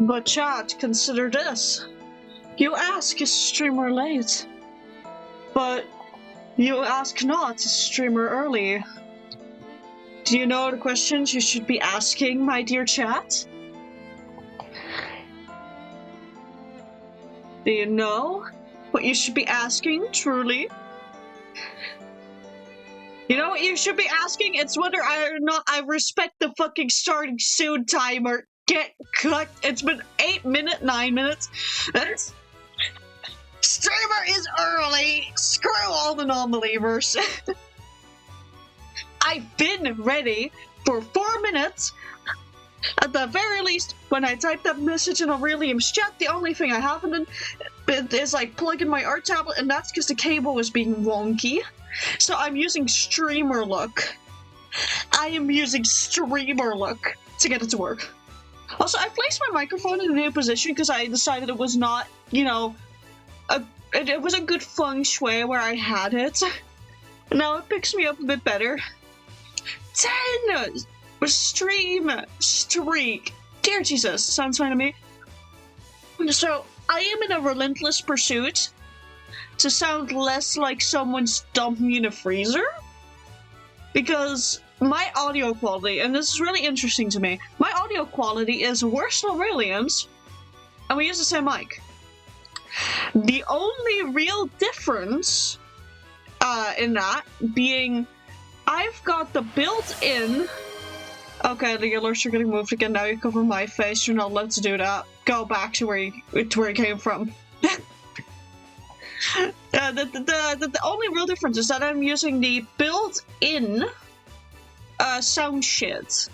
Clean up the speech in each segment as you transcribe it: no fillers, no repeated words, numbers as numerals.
But chat, consider this. You ask, is streamer late? But you ask not, is streamer early? Do you know the questions you should be asking, my dear chat? Do you know what you should be asking, truly? You know what you should be asking? It's whether or not I respect the fucking starting soon timer. Get clicked. It's been 8 minutes, 9 minutes. Streamer is early. Screw all the non-believers. I've been ready for 4 minutes. At the very least, when I type that message in Aurelium's chat, the only thing I haven't done is like plug in my art tablet, and that's because the cable was being wonky. So I'm using Streamer Look. I am using Streamer Look to get it to work. Also, I placed my microphone in a new position because I decided it was not, you know, it was a good feng shui where I had it. Now it picks me up a bit better. 10! Streak. Dear Jesus, sounds fine to me. So, I am in a relentless pursuit to sound less like someone's dumped me in a freezer. Because my audio quality, and this is really interesting to me, my audio quality is worse than Aurelium's, and we use the same mic. The only real difference in that being I've got the built-in... Okay, the alerts are getting moved again. Now you cover my face. You're not allowed to do that. Go back to where you came from. The only real difference is that I'm using the built-in sound shit.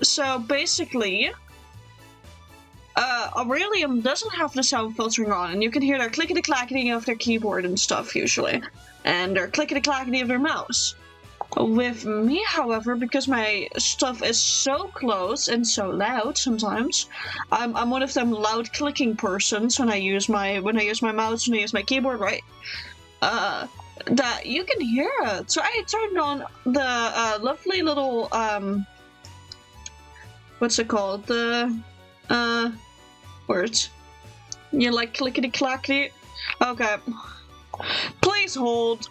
So basically, Aurelium doesn't have the sound filtering on, and you can hear their clickety-clackety of their keyboard and stuff usually, and their clickety-clackety of their mouse. With me, however, because my stuff is so close and so loud sometimes, I'm one of them loud clicking persons when I use my mouse, when I use my keyboard, right? That you can hear it. So I turned on the lovely little what's it called? The words. You like clickety clackety? Okay. Please hold.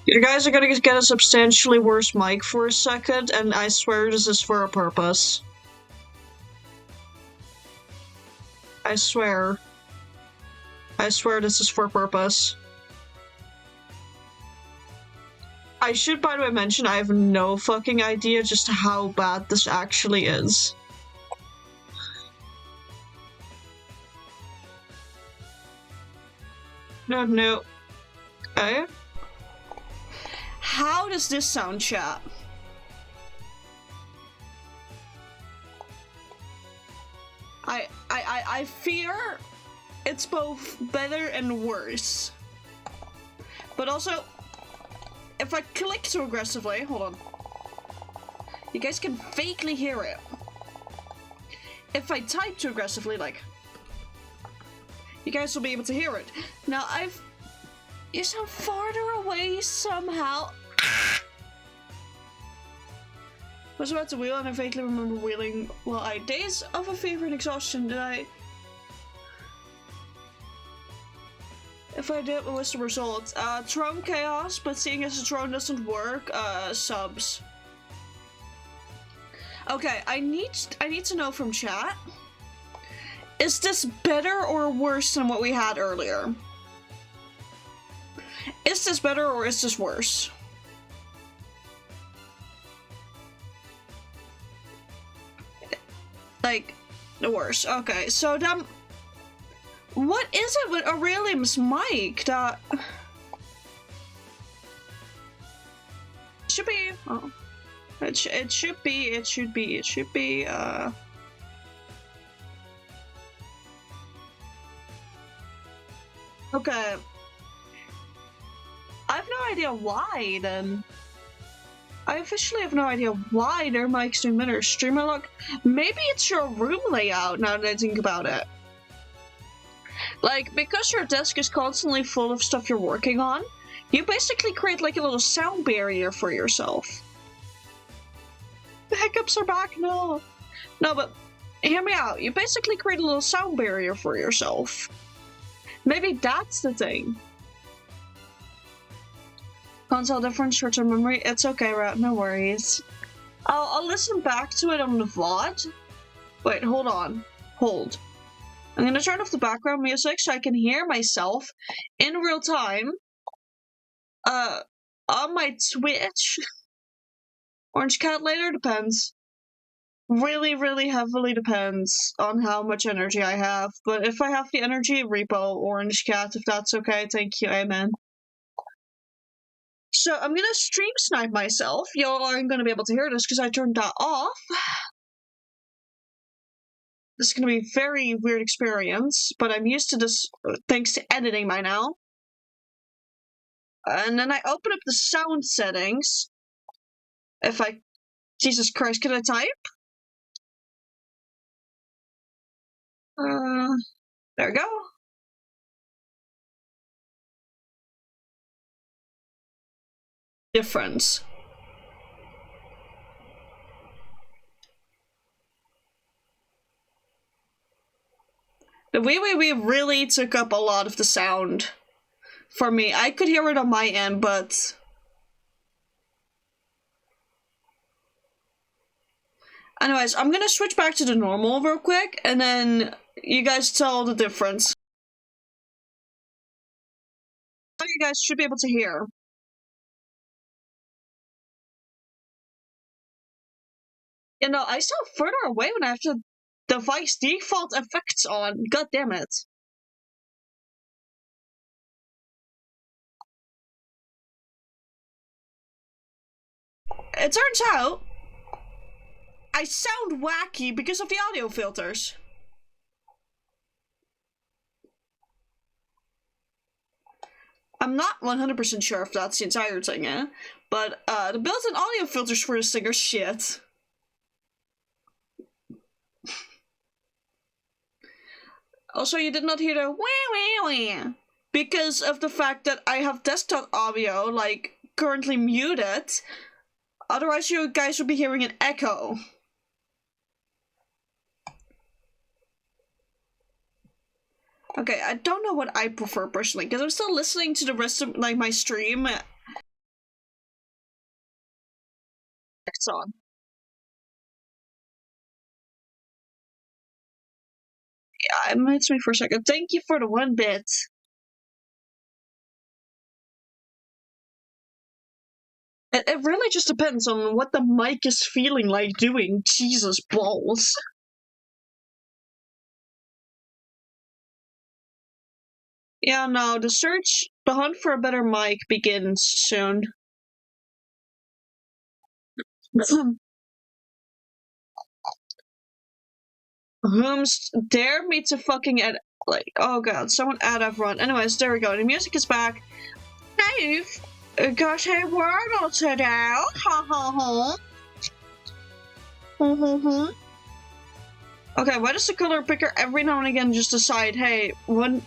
You guys are gonna get a substantially worse mic for a second, and I swear this is for a purpose. I swear. I swear this is for a purpose. I should, by the way, mention I have no fucking idea just how bad this actually is. No. Okay. How does this sound, chat? I fear it's both better and worse. But also, if I click too aggressively, hold on. You guys can vaguely hear it. If I type too aggressively, like, you guys will be able to hear it. Now, you sound farther away somehow. Was about to wheel and I vaguely remember wheeling while I days of a fever and exhaustion. If I did, what was the result? Throne chaos, but seeing as the throne doesn't work, subs. Okay, I need to know from chat. Is this better or worse than what we had earlier? Is this better or is this worse? Like, the worst. Okay, so then, what is it with Aurelium's mic that should be? Oh, it should be. Okay. I have no idea why then. I officially have no idea why their mic's doing better. Streamer Look, maybe it's your room layout now that I think about it. Like, because your desk is constantly full of stuff you're working on, You basically create like a little sound barrier for yourself. The hiccups are back, no. No, but hear me out. You basically create a little sound barrier for yourself. Maybe that's the thing. Console different, short-term memory. It's okay, Rat, no worries. I'll listen back to it on the VOD. Wait, hold on. Hold. I'm gonna turn off the background music so I can hear myself in real time. On my Twitch. Orange Cat later depends. Really, really heavily depends on how much energy I have. But if I have the energy, repo Orange Cat, if that's okay. Thank you, amen. So I'm gonna stream snipe myself. Y'all aren't gonna be able to hear this because I turned that off. This is gonna be a very weird experience, but I'm used to this thanks to editing by now. And then I open up the sound settings. If I... Jesus Christ, can I type? There we go. Difference. The wee really took up a lot of the sound for me. I could hear it on my end, but... Anyways, I'm gonna switch back to the normal real quick, and then you guys tell the difference. You guys should be able to hear. You know, I sound further away when I have the device default effects on. God damn it. It turns out I sound wacky because of the audio filters. I'm not 100% sure if that's the entire thing, but the built-in audio filters for this thing are shit. Also, you did not hear the wah because of the fact that I have desktop audio, like, currently muted. Otherwise, you guys would be hearing an echo. Okay, I don't know what I prefer personally, because I'm still listening to the rest of, like, my stream. It's on. Yeah, it minutes me for a second. Thank you for the 1 bit. It really just depends on what the mic is feeling like doing. Jesus balls. Yeah, no, the hunt for a better mic begins soon. Whom's dare me to fucking add, like, oh god, someone add everyone. Anyways, there we go, the music is back. Dave, got a word today, ha ha ha. Okay, why does the color picker every now and again just decide, hey,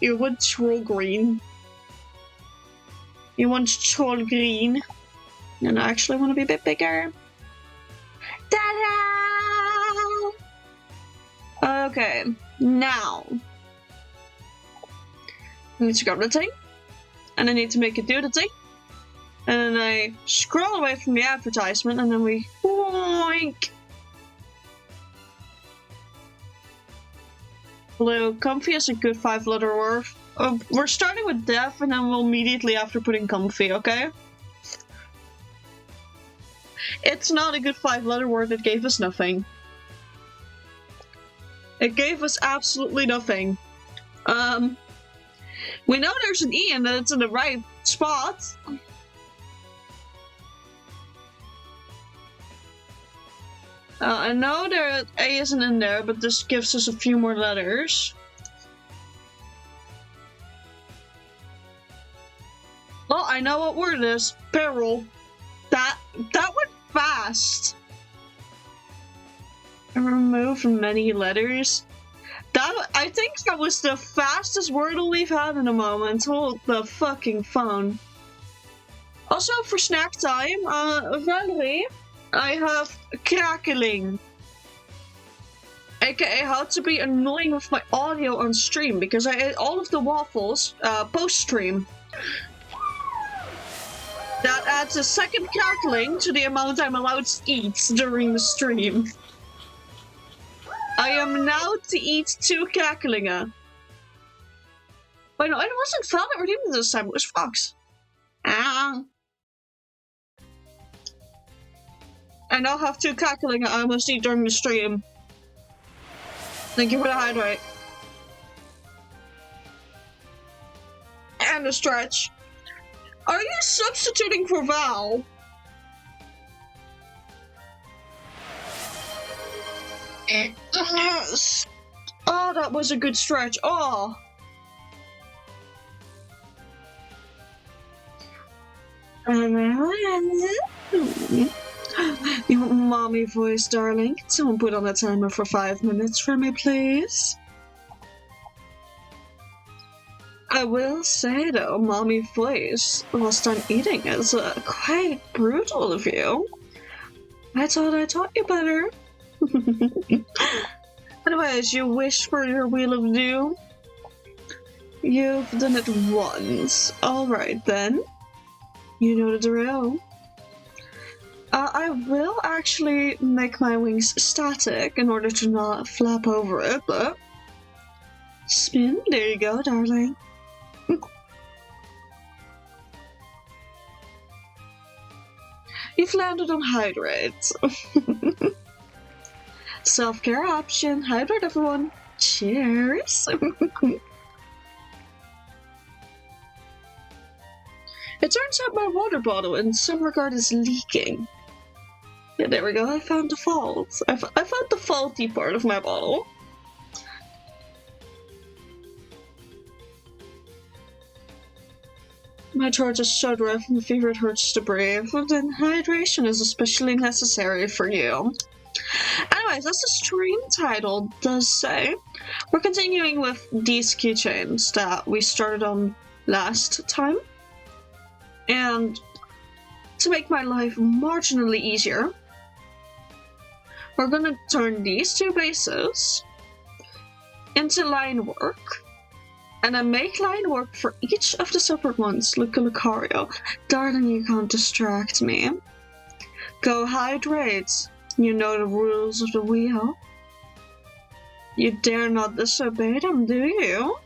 you want troll green? You want troll green? And I actually want to be a bit bigger. Ta-da! Okay, now I need to grab the thing, and I need to make it do the thing, and then I scroll away from the advertisement, and then we boink. Blue, comfy is a good 5-letter word. We're starting with def, and then we'll immediately after putting comfy, okay? It's not a good 5-letter word, it gave us nothing. It gave us absolutely nothing. We know there's an E and that it's in the right spot. I know that A isn't in there, but this gives us a few more letters. Well, I know what word it is. Peril. That went fast. Remove many letters. I think that was the fastest Wordle we've had in a moment. Hold the fucking phone. Also, for snack time, Valerie, I have crackling. AKA how to be annoying with my audio on stream, because I ate all of the waffles post-stream. That adds a second crackling to the amount I'm allowed to eat during the stream. I am now to eat 2 cracklingen. Wait, no, it wasn't Val that redeemed it this time, it was Fox. Ah. I now have 2 cracklingen I must eat during the stream. Thank you for the hydrate. And a stretch. Are you substituting for Val? Oh, that was a good stretch. Oh. Your mommy voice, darling. Can someone put on a timer for 5 minutes for me, please? I will say, though, mommy voice whilst I'm eating is quite brutal of you. I thought I taught you better. Anyways, you wish for your Wheel of Doom? You've done it once. Alright then. You know the drill. I will actually make my wings static in order to not flap over it, but... Spin, there you go, darling. You've landed on hydrate. Self-care option. Hydrate, everyone. Cheers. It turns out my water bottle in some regard is leaking. Yeah, there we go. I found the fault. I found the faulty part of my bottle. My throat is so dry from the fever it hurts to breathe, but then hydration is especially necessary for you. Anyways, as the stream title does say, we're continuing with these keychains that we started on last time. And to make my life marginally easier, we're gonna turn these 2 bases into line work. And I make line work for each of the separate ones. Lucario. Darling, you can't distract me. Go hydrate. You know the rules of the wheel. You dare not disobey them, do you?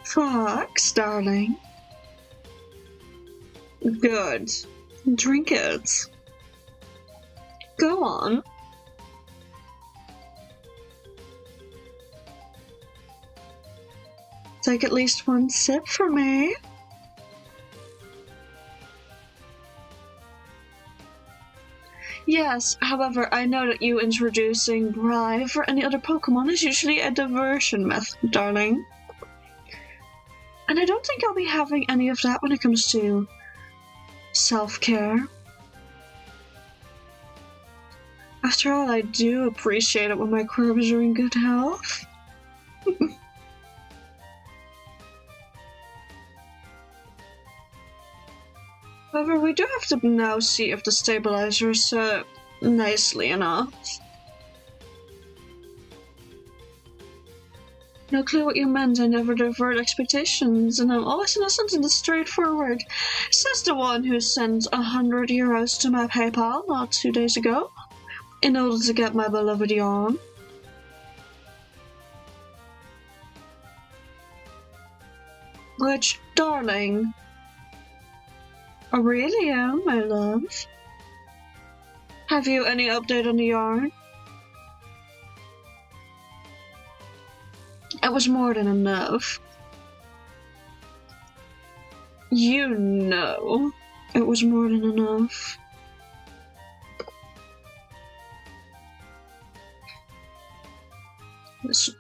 Fox, darling. Good. Drink it. Go on. Take at least 1 sip for me. Yes, however, I know that you introducing Bri for any other Pokemon is usually a diversion method, darling. And I don't think I'll be having any of that when it comes to self-care. After all, I do appreciate it when my Quirvs are in good health. However, we do have to now see if the stabilizer is nicely enough. No clue what you meant. I never divert expectations, and I'm always innocent and straightforward. Says the one who sent €100 to my PayPal not 2 days ago, in order to get my beloved yarn. Which, darling, I really am, my love. Have you any update on the yarn? It was more than enough. You know, it was more than enough. Listen.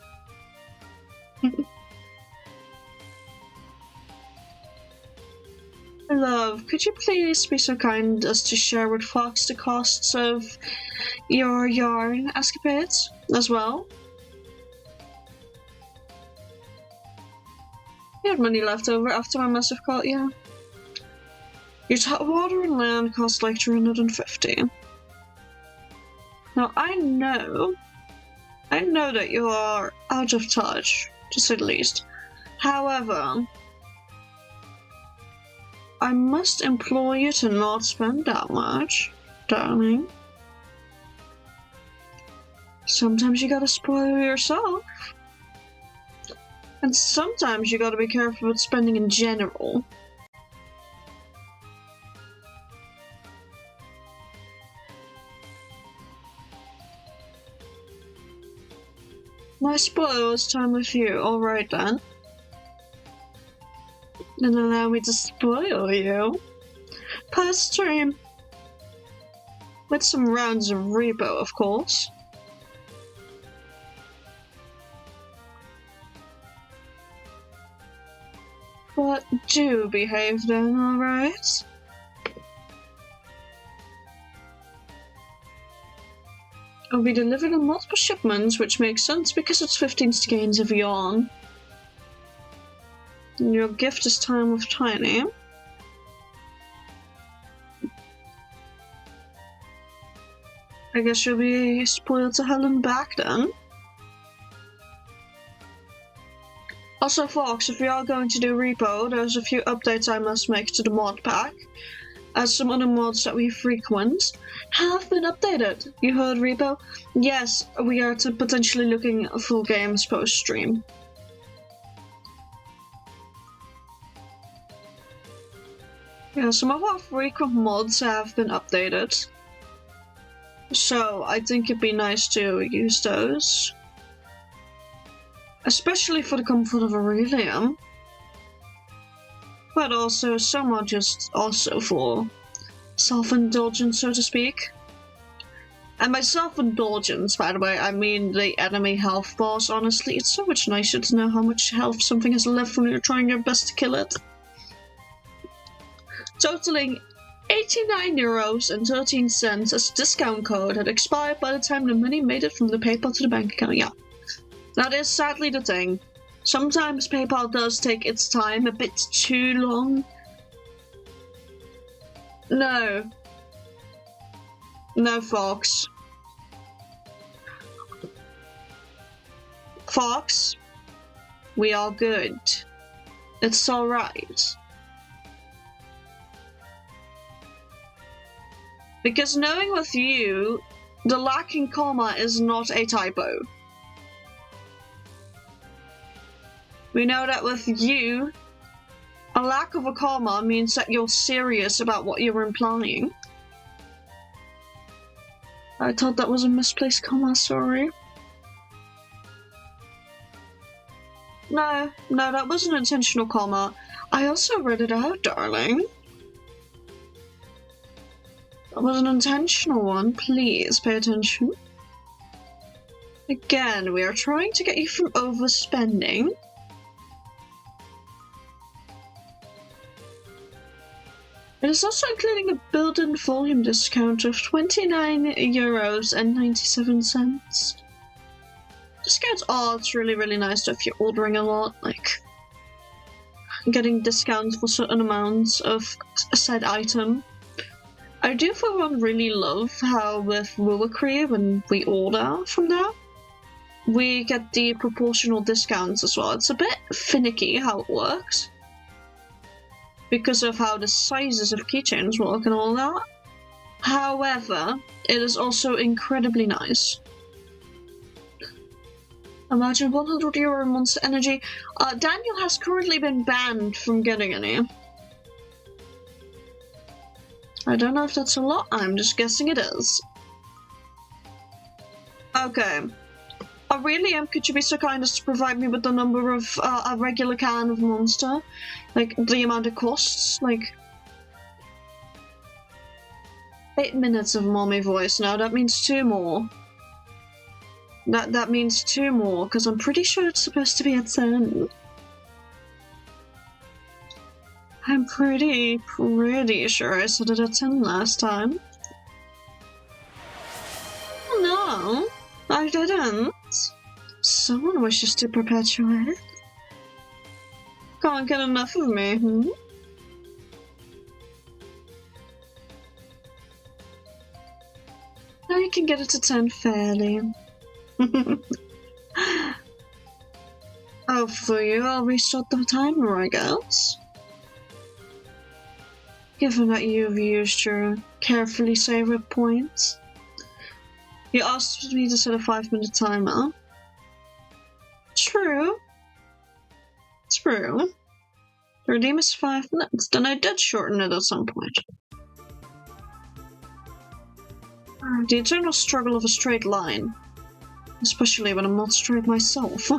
Love, could you please be so kind as to share with Fox the costs of your yarn escapades as well? You had money left over after my massive cut, yeah. Your water and land cost like 350. Now, I know that you are out of touch, to say the least. However, I must implore you to not spend that much, darling. Sometimes you gotta spoil yourself. And sometimes you gotta be careful with spending in general. My spoils time with you, alright then. Then allow me to spoil you. Past stream. With some rounds of repo, of course. But do behave then, alright? It'll be delivered on multiple shipments, which makes sense because it's 15 skeins of yarn. And your gift is time with Tiny. I guess you'll be spoiled to hell and back then. Also, Fox, if we are going to do repo, there's a few updates I must make to the mod pack, as some other mods that we frequent have been updated. You heard repo? Yes, we are potentially looking at full games post-stream. Yeah, some of our frequent mods have been updated, so I think it'd be nice to use those. Especially for the comfort of Aurelium. But also, somewhat just also for self-indulgence, so to speak. And by self-indulgence, by the way, I mean the enemy health bars, honestly. It's so much nicer to know how much health something has left when you're trying your best to kill it. Totaling €89.13 as a discount code had expired by the time the money made it from the PayPal to the bank account, yeah. That is sadly the thing. Sometimes PayPal does take its time a bit too long. No. No, Fox. Fox, we are good. It's alright. Because knowing with you, the lacking comma is not a typo. We know that with you, a lack of a comma means that you're serious about what you're implying. I thought that was a misplaced comma, sorry. No, that was an intentional comma. I also read it out, darling. That was an intentional one, please pay attention. Again, we are trying to get you from overspending. It is also including a built-in volume discount of €29.97. Discounts are really nice if you're ordering a lot, like getting discounts for certain amounts of a said item. I do for one really love how with Willicree, when we order from there, we get the proportional discounts as well. It's a bit finicky how it works, because of how the sizes of keychains work and all that. However, it is also incredibly nice. Imagine €100 Monster Energy. Daniel has currently been banned from getting any. I don't know if that's a lot, I'm just guessing it is. Okay. Aurelium, could you be so kind as to provide me with the number of a regular can of Monster? Like, the amount it costs? Like, 8 minutes of mommy voice now, that means 2 more. That means 2 more, because I'm pretty sure it's supposed to be at 10. I'm pretty sure I said it at 10 last time. No, I didn't. Someone wishes to perpetuate. Can't get enough of me, hmm? I can get it to 10 fairly. Oh, for you, I'll restart the timer, I guess. Given that you've used your carefully saved points. You asked me to set a 5-minute timer. True. True. The redeem is 5 minutes, then I did shorten it at some point. The eternal struggle of a straight line. Especially when I'm not straight myself.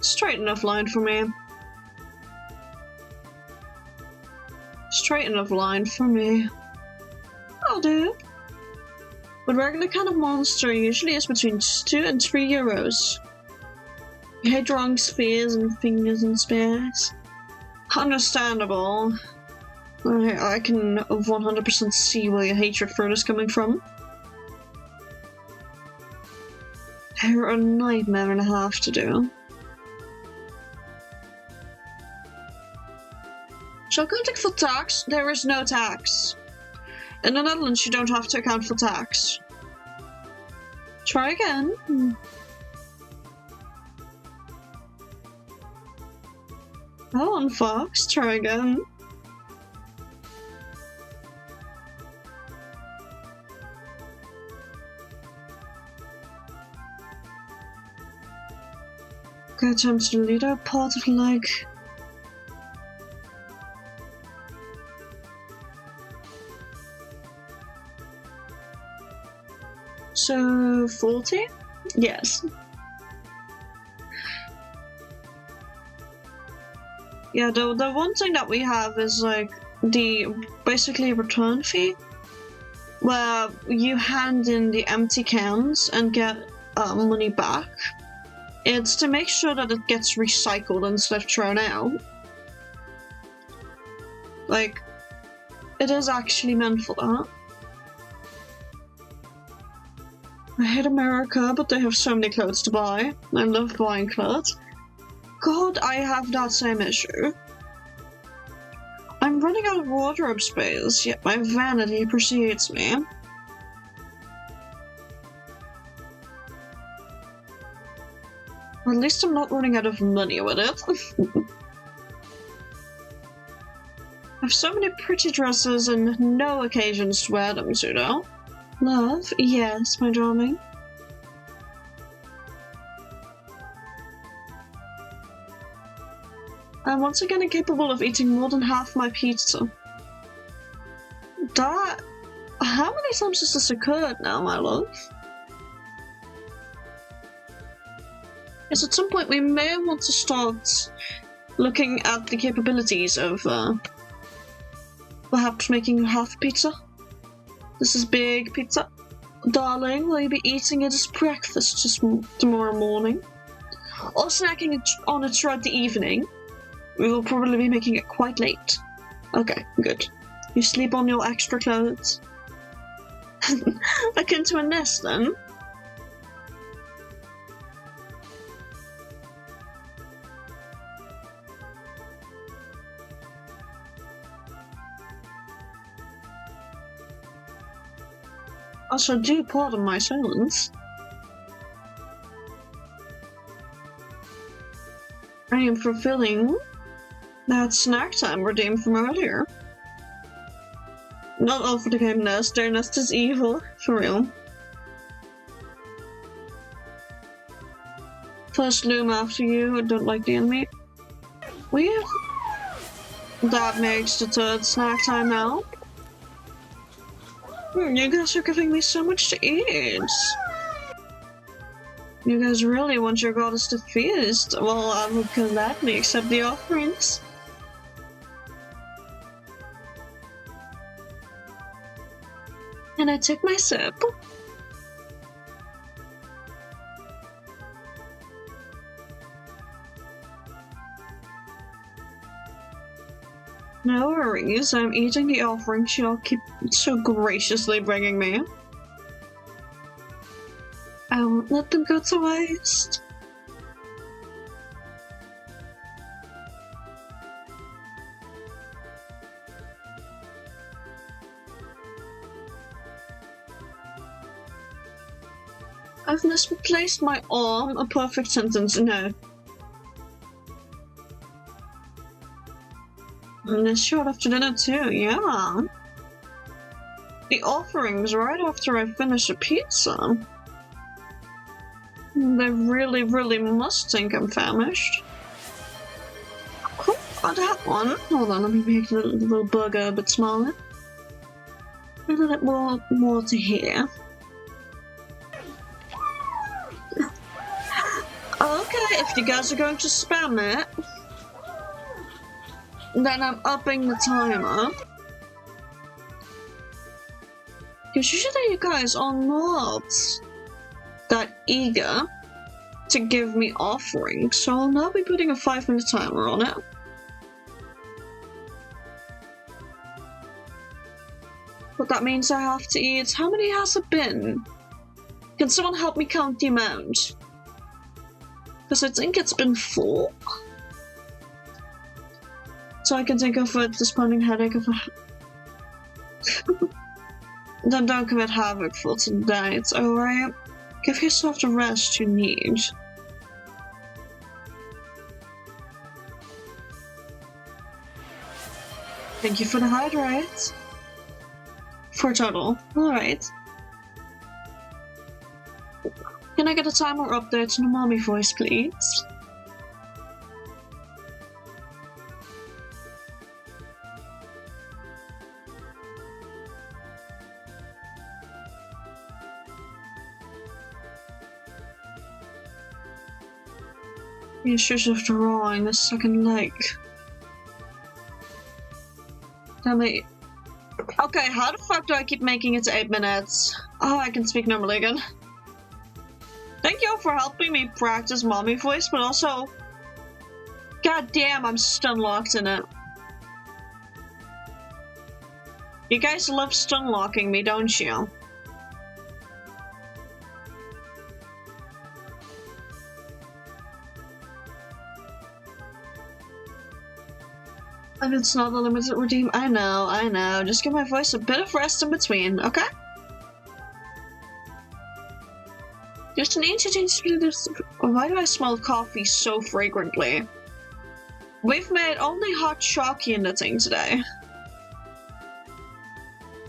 Straight enough line for me. Straight enough line for me. I'll do. But regular kind of monster usually is between 2 and 3 euros. You hate drawing spheres and fingers and spears. Understandable. I can 100% see where your hatred for it is coming from. They're a nightmare and a half to do. Shall I account for tax? There is no tax. In the Netherlands, you don't have to account for tax. Try again. Go on, Fox. Try again. Go time to the leader, part of like... So, 40? Yes. Yeah, the one thing that we have is like the basically return fee, where you hand in the empty cans and get money back. It's to make sure that it gets recycled instead of thrown out. Like, it is actually meant for that. I hate America, but they have so many clothes to buy. I love buying clothes. God, I have that same issue. I'm running out of wardrobe space, yet my vanity precedes me. At least I'm not running out of money with it. I have so many pretty dresses and no occasions to wear them to, though. Love? Yes, my darling. I'm once again incapable of eating more than half my pizza. That... How many times has this occurred now, my love? Yes, at some point we may want to start looking at the capabilities of perhaps making half pizza. This is big pizza. Darling, will you be eating it as breakfast just tomorrow morning? Or snacking on it throughout the evening? We will probably be making it quite late. Okay, good. You sleep on your extra clothes. Akin to a nest, then? Also, do pardon my silence. I am fulfilling that snack time redeemed from earlier. Not all for the game Nest, their Nest is evil, for real. First loom after you, I don't like the enemy. Weird. That makes the third snack time now. You guys are giving me so much to eat. You guys really want your goddess to feast? Well, I would gladly accept the offerings. And I took my sip. No worries, I'm eating the offerings y'all keep so graciously bringing me. Oh, Don't let them go to waste. I've misplaced my arm. A perfect sentence. No. And it's short after dinner too, yeah. The offerings right after I finish a pizza. They really, really must think I'm famished. Cool, got that one. Hold on, let me make the little burger a bit smaller. A little bit more to here. Okay, if you guys are going to spam it, then I'm upping the timer. Because usually you guys are not that eager to give me offerings, so I'll now be putting a 5-minute timer on it. But that means I have to eat. How many has it been? Can someone help me count the amount? Because I think it's been 4. So I can think of a desponding headache of a... Then don't commit havoc for today, it's alright. Give yourself the rest you need. Thank you for the hydrate. For a total. Alright. Can I get a timer update in the mommy voice, please? The issues of drawing the second leg. Damn it. Okay, how the fuck do I keep making it to 8 minutes? Oh, I can speak normally again. Thank you for helping me practice mommy voice, but also... God damn, I'm stun locked in it. You guys love stun locking me, don't you? And it's not a limited redeem. I know. Just give my voice a bit of rest in between, okay? Just an ancient Why do I smell coffee so fragrantly? We've made only hot chalky in the thing today.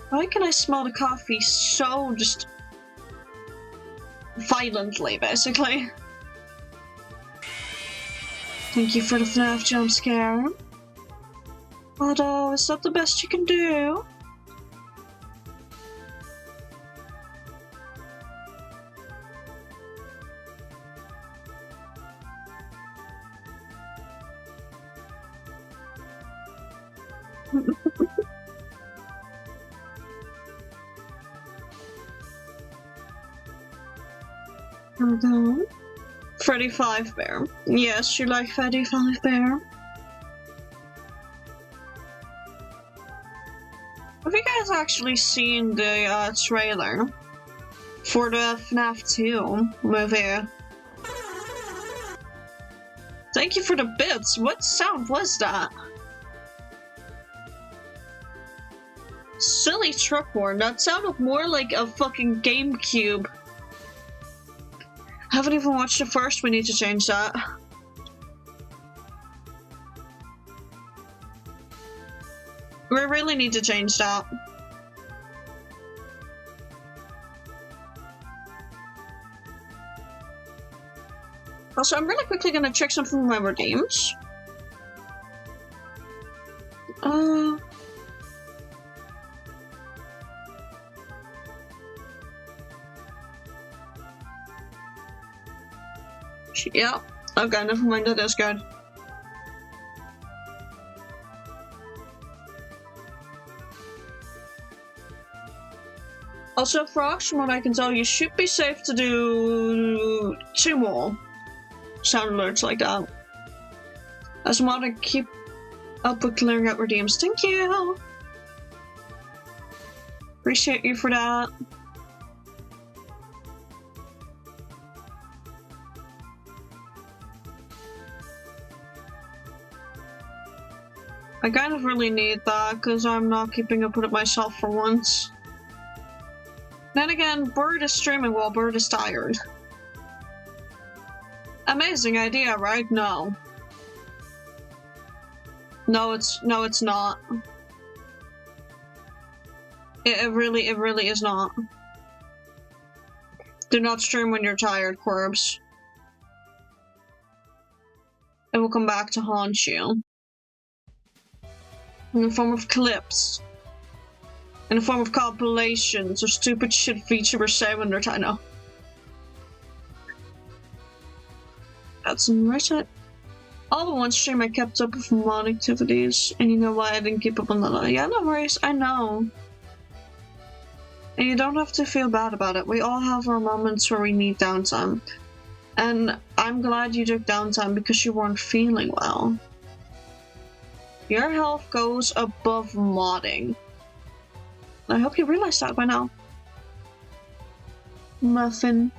Why can I smell the coffee so just violently, basically? Thank you for the FNAF jump scare. Although, is that the best you can do? Freddy 5 Bear. Yes, you like Freddy 5 Bear. Have you guys actually seen the trailer for the FNAF 2 movie? Thank you for the bits. What sound was that? Silly truck horn. That sounded more like a fucking GameCube. Haven't even watched the first. We need to change that. We really need to change that. Also, I'm really quickly gonna check something with my redeems. Yeah. Okay, never mind. That is good. Also, Frogs, from what I can tell, you should be safe to do 2 more sound alerts like that. I just want to keep up with clearing out redeems. Thank you! Appreciate you for that. I kind of really need that because I'm not keeping up with it myself for once. Then again, Bird is streaming while Bird is tired. Amazing idea, right? No. No, it's not. It really is not. Do not stream when you're tired, Corbs. It will come back to haunt you. In the form of clips. In the form of compilations or stupid shit VTubers say when they're tired. No. That's some right. All but one stream I kept up with mod activities, and you know why I didn't keep up on that? Yeah, no worries, I know. And you don't have to feel bad about it. We all have our moments where we need downtime. And I'm glad you took downtime because you weren't feeling well. Your health goes above modding. I hope you realize that by now. Muffin.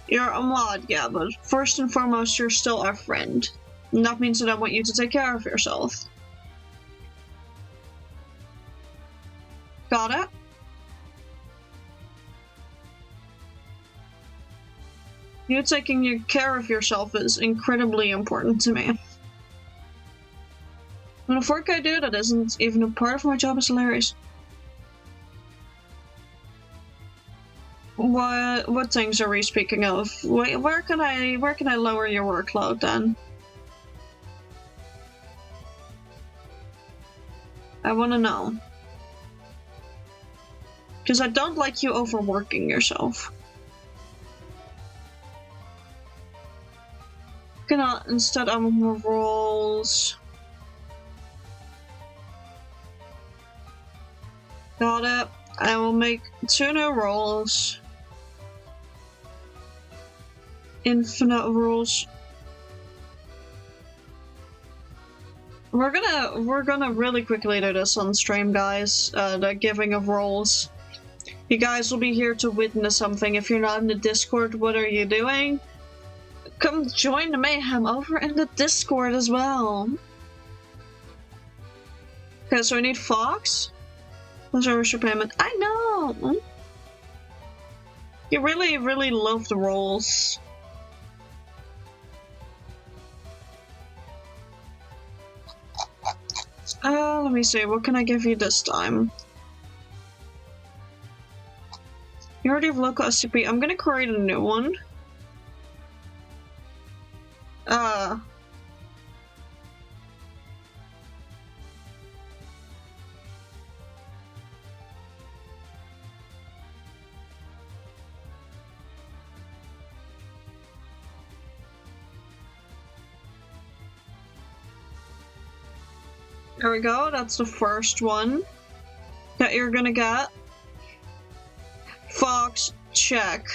You're a mod, yeah, but first and foremost, you're still our friend. And that means that I want you to take care of yourself. Got it? You taking care of yourself is incredibly important to me. And the work I do that isn't even a part of my job is hilarious. What things are we speaking of? Where can I lower your workload then? I want to know. Because I don't like you overworking yourself. Cannot instead of more roles. Got it. I will make 2 new roles. Infinite rules. We're gonna really quickly do this on stream, guys. The giving of roles. You guys will be here to witness something. If you're not in the Discord, what are you doing? Come join the mayhem over in the Discord as well. Okay, so we need Fox. What's our worship payment? I know. You really love the roles. Let me see, what can I give you this time? You already have local SCP. I'm gonna create a new one. There we go, that's the first one that you're gonna get. Fox, check.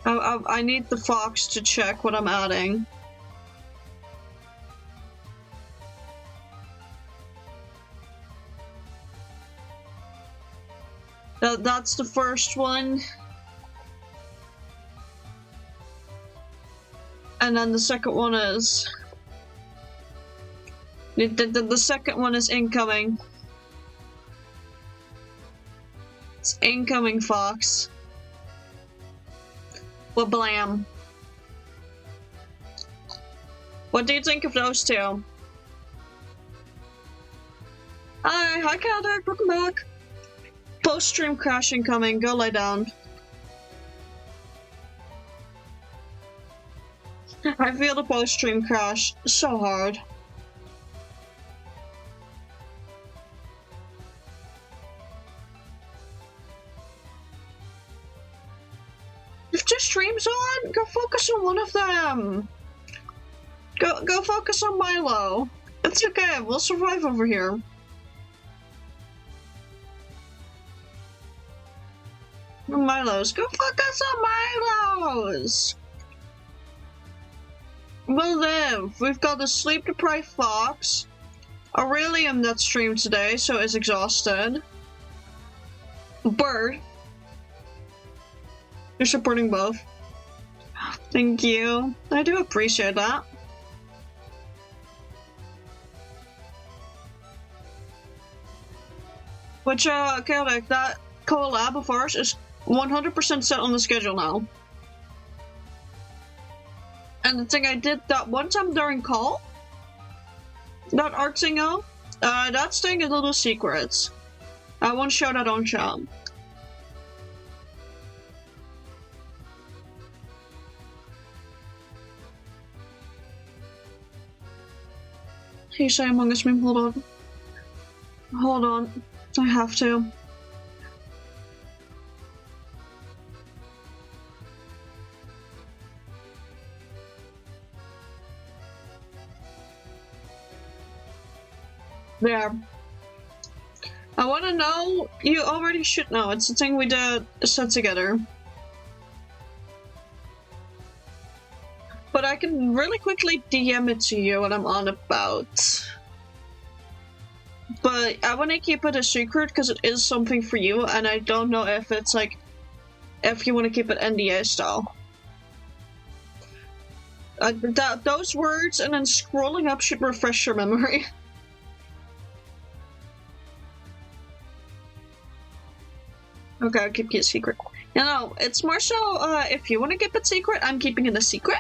I need the Fox to check what I'm adding. That's the first one. And then the second one is... The second one is incoming. It's incoming, Fox. Well, blam. What do you think of those two? Hi Calder, welcome back. Post-stream crash incoming, go lie down. I feel the post-stream crash so hard. If 2 streams on, go focus on one of them. Go focus on Milo. It's okay, we'll survive over here. Milos, go focus on Milos. We'll live. We've got a sleep-deprived Fox, Aurelium that streamed today, so is exhausted. Bird. You're supporting both. Thank you. I do appreciate that. Which, Chaotic, that collab of ours is 100% set on the schedule now. And the thing I did that one time during call, that art single, that's staying a little secret. I won't show that on chat. Hey, say Among Us meme, hold on. Hold on. I have to. There. I want to know. You already should know. It's the thing we did set together. But I can really quickly DM it to you what I'm on about. But I want to keep it a secret because it is something for you, and I don't know if it's like, if you want to keep it NDA style. Those words and then scrolling up should refresh your memory. Okay, I'll keep it a secret. No, it's more so, if you want to keep it secret, I'm keeping it a secret.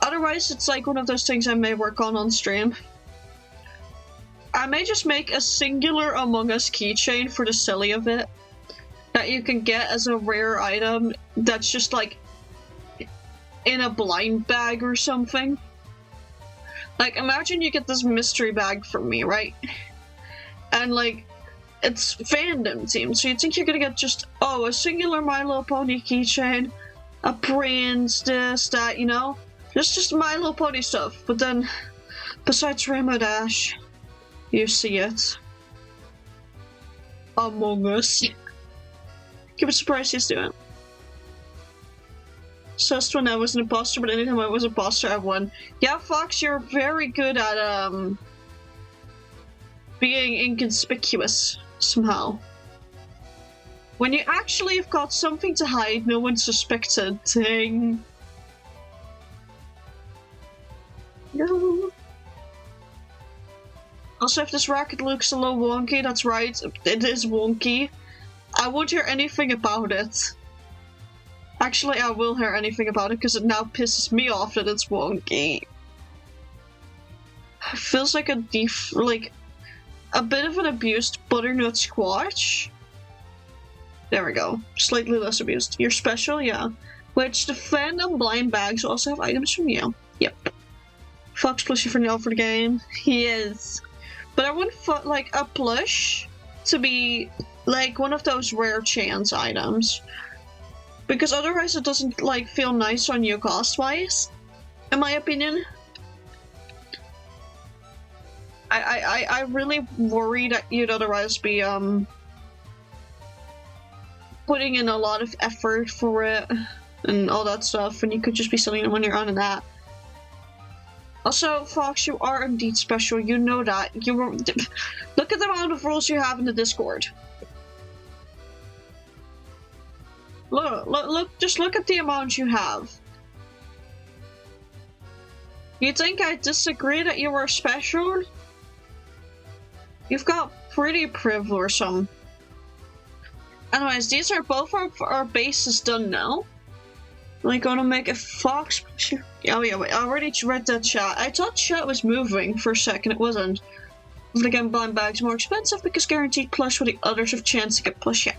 Otherwise, it's like one of those things I may work on stream. I may just make a singular Among Us keychain for the silly of it. That you can get as a rare item that's just like in a blind bag or something. Like, imagine you get this mystery bag from me, right? And like, it's fandom themed, so you think you're gonna get just, oh, a singular My Little Pony keychain, a brains, this, that, you know? Just My Little Pony stuff, but then, besides Rainbow Dash, you see it. Among Us. Give it surprise he's doing. Just when I was an imposter, but anytime I was an imposter, I won. Yeah, Fox, you're very good at, being inconspicuous, somehow. When you actually have got something to hide, no one suspected. Dang. No. Also, if this racket looks a little wonky, that's right, it is wonky. I won't hear anything about it. Actually, I will hear anything about it, because it now pisses me off that it's wonky. It feels like a bit of an abused butternut squash. There we go. Slightly less abused. You're special, yeah. Which the fandom blind bags also have items from you. Yep. Fox plushie for Neil for the game. He is. But I want like a plush to be like one of those rare chance items. Because otherwise it doesn't like feel nice on you cost-wise, in my opinion. I really worry that you'd otherwise be putting in a lot of effort for it and all that stuff, and you could just be selling them when you're on and that. Also, Fox, you are indeed special. You know that. You were. Look at the amount of rules you have in the Discord. Look! Just look at the amount you have. You think I disagree that you were special? You've got pretty privilege or some. Anyways, these are both our bases done now. Like, gonna make a Fox. Oh yeah, wait, I already read that chat. I thought chat was moving for a second, it wasn't. But again, blind bags more expensive because guaranteed plush with the others have chance to get plush, yeah.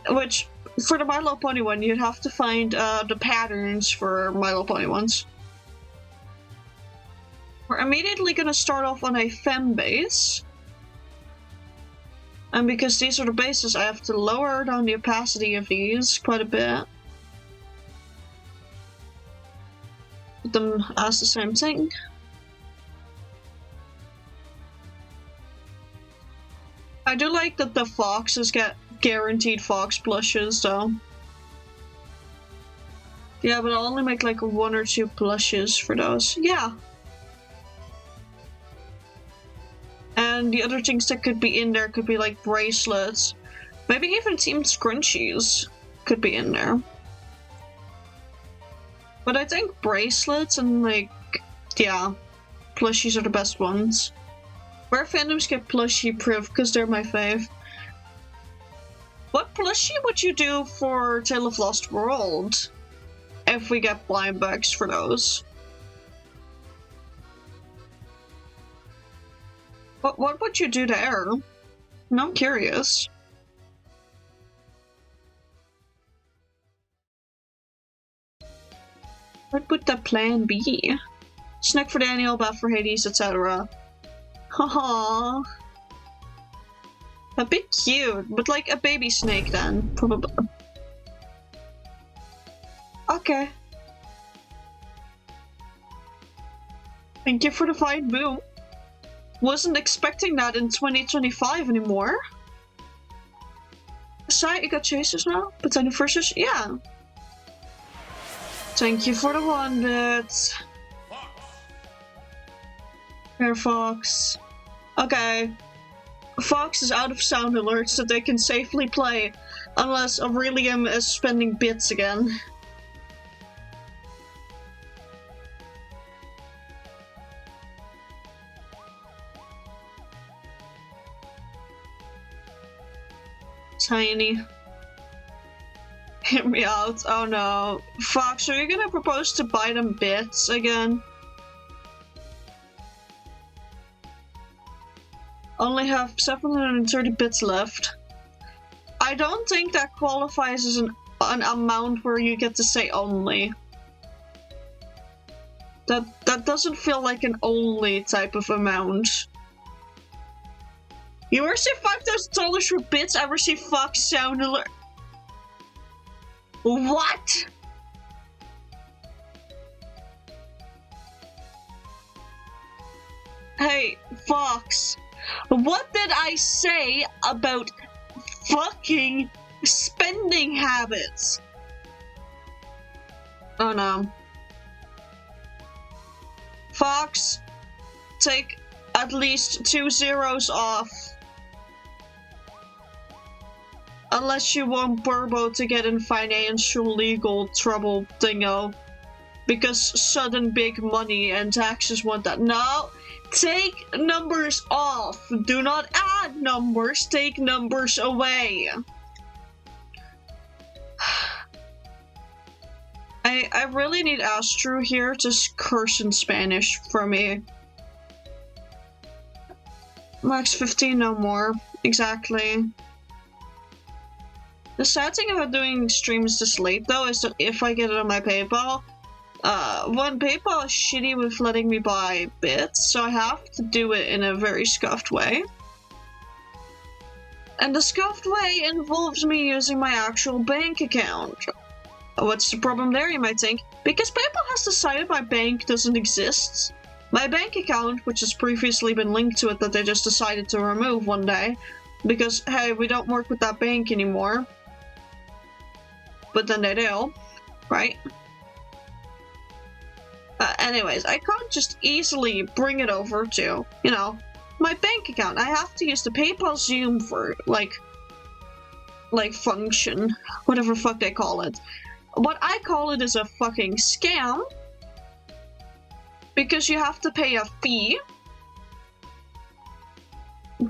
Which, for the My Little Pony one, you'd have to find the patterns for My Little Pony ones. We're immediately gonna start off on a fem base. And because these are the bases, I have to lower down the opacity of these quite a bit. Put them as the same thing. I do like that the foxes get guaranteed fox blushes though. Yeah, but I'll only make like 1 or 2 blushes for those. Yeah. And the other things that could be in there could be like bracelets. Maybe even team scrunchies could be in there. But I think bracelets and, like, yeah, plushies are the best ones. Where fandoms get plushie proof, because they're my fave. What plushie would you do for Tale of Lost World if we get blind bags for those? What would you do there? No, I'm curious. What would the plan be? Snack for Daniel, bath for Hades, etc. Haha. A bit cute, but like a baby snake then, probably. Okay. Thank you for the fine boom. Wasn't expecting that in 2025 anymore. Sorry, you got chasers now? But then the first, yeah. Thank you for the 1-bit. Here, Fox. Okay. Fox is out of sound alerts that they can safely play, unless Aurelium is spending bits again. Tiny. Hit me out. Oh no. Fox, are you gonna propose to buy them bits again? Only have 730 bits left. I don't think that qualifies as an amount where you get to say only. That doesn't feel like an only type of amount. You ever see $5,000 for bits? Ever see Fox sound alert? What? Hey, Fox. What did I say about fucking spending habits? Oh no. Fox, take at least 2 zeros off. Unless you want Burbo to get in financial legal trouble, dingo. Because sudden big money and taxes want that. No! Take numbers off! Do not add numbers, take numbers away! I really need Astro here to curse in Spanish for me. Max 15, no more. Exactly. The sad thing about doing streams this late, though, is that if I get it on my PayPal, one, PayPal is shitty with letting me buy bits, so I have to do it in a very scuffed way. And the scuffed way involves me using my actual bank account. What's the problem there, you might think? Because PayPal has decided my bank doesn't exist. My bank account, which has previously been linked to it that they just decided to remove one day, because, hey, we don't work with that bank anymore. But then they do, right? Anyways, I can't just easily bring it over to, you know, my bank account. I have to use the PayPal Zoom for, like function. Whatever fuck they call it. What I call it is a fucking scam. Because you have to pay a fee.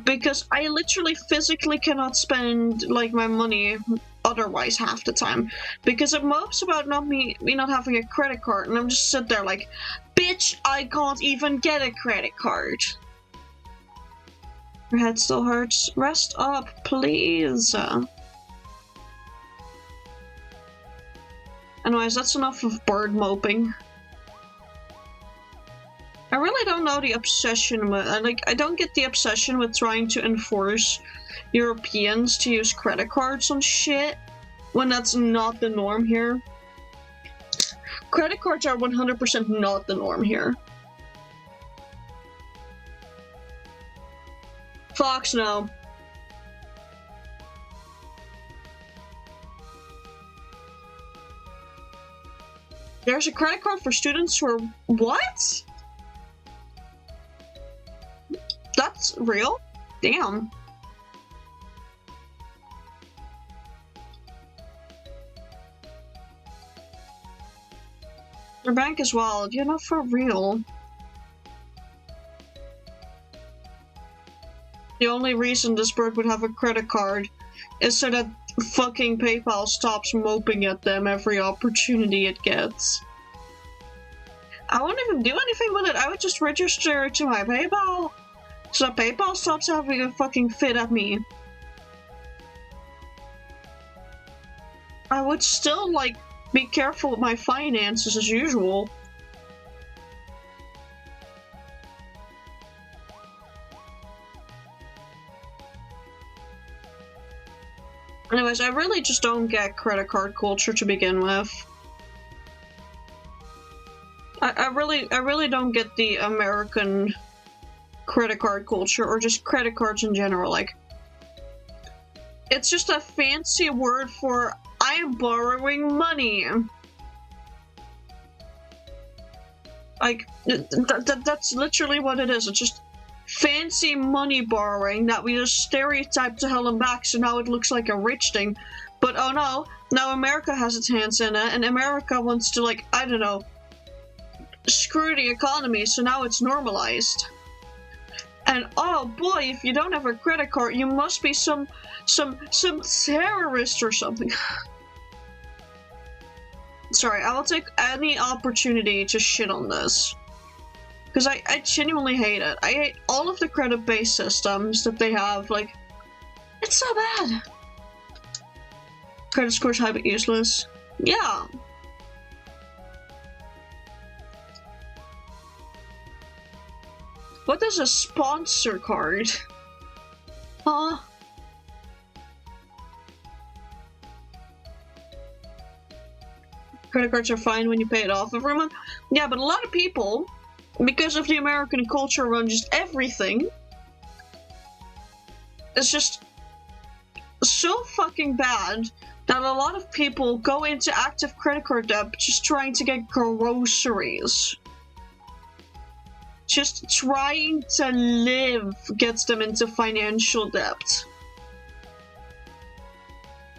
Because I literally physically cannot spend, like, my money otherwise half the time. Because it mopes about me not having a credit card, and I'm just sit there like, bitch, I can't even get a credit card. Your head still hurts. Rest up, please. Anyways, that's enough of bird moping. I really don't know the obsession with, I don't get the obsession with trying to enforce Europeans to use credit cards on shit when that's not the norm here. Credit cards are 100% not the norm here. Fox, no. There's a credit card for students who are... What? That's real? Damn. Your bank as well. You're not for real. The only reason this bird would have a credit card is so that fucking PayPal stops moping at them every opportunity it gets. I wouldn't even do anything with it. I would just register it to my PayPal so that PayPal stops having a fucking fit at me. I would still, like, be careful with my finances as usual. Anyways, I really just don't get credit card culture to begin with. I really don't get the American credit card culture, or just credit cards in general. Like, it's just a fancy word for I am borrowing money. Like, that's literally what it is. It's just fancy money borrowing that we just stereotype to hell and back, so now it looks like a rich thing. But oh no, now America has its hands in it, and America wants to, like, I don't know, screw the economy, so now it's normalized. And oh boy, if you don't have a credit card, you must be some terrorist or something. Sorry, I will take any opportunity to shit on this. Because I genuinely hate it. I hate all of the credit-based systems that they have. Like, it's so bad. Credit scores high but useless. Yeah. What is a sponsor card? Huh? Credit cards are fine when you pay it off every month. Yeah, but a lot of people, because of the American culture around just everything, it's just so fucking bad that a lot of people go into active credit card debt just trying to get groceries. Just trying to live gets them into financial debt.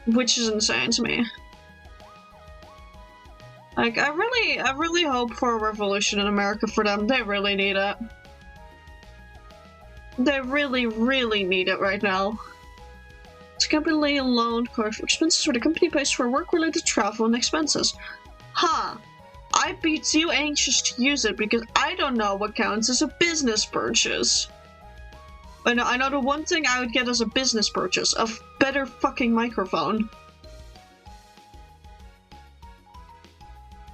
Which is insane to me. Like, I really hope for a revolution in America for them. They really need it. They really, really need it right now. It's a company loaned card for expenses where the company pays for work-related travel and expenses. Huh. I'd be too anxious to use it because I don't know what counts as a business purchase. I know the one thing I would get as a business purchase, a better fucking microphone.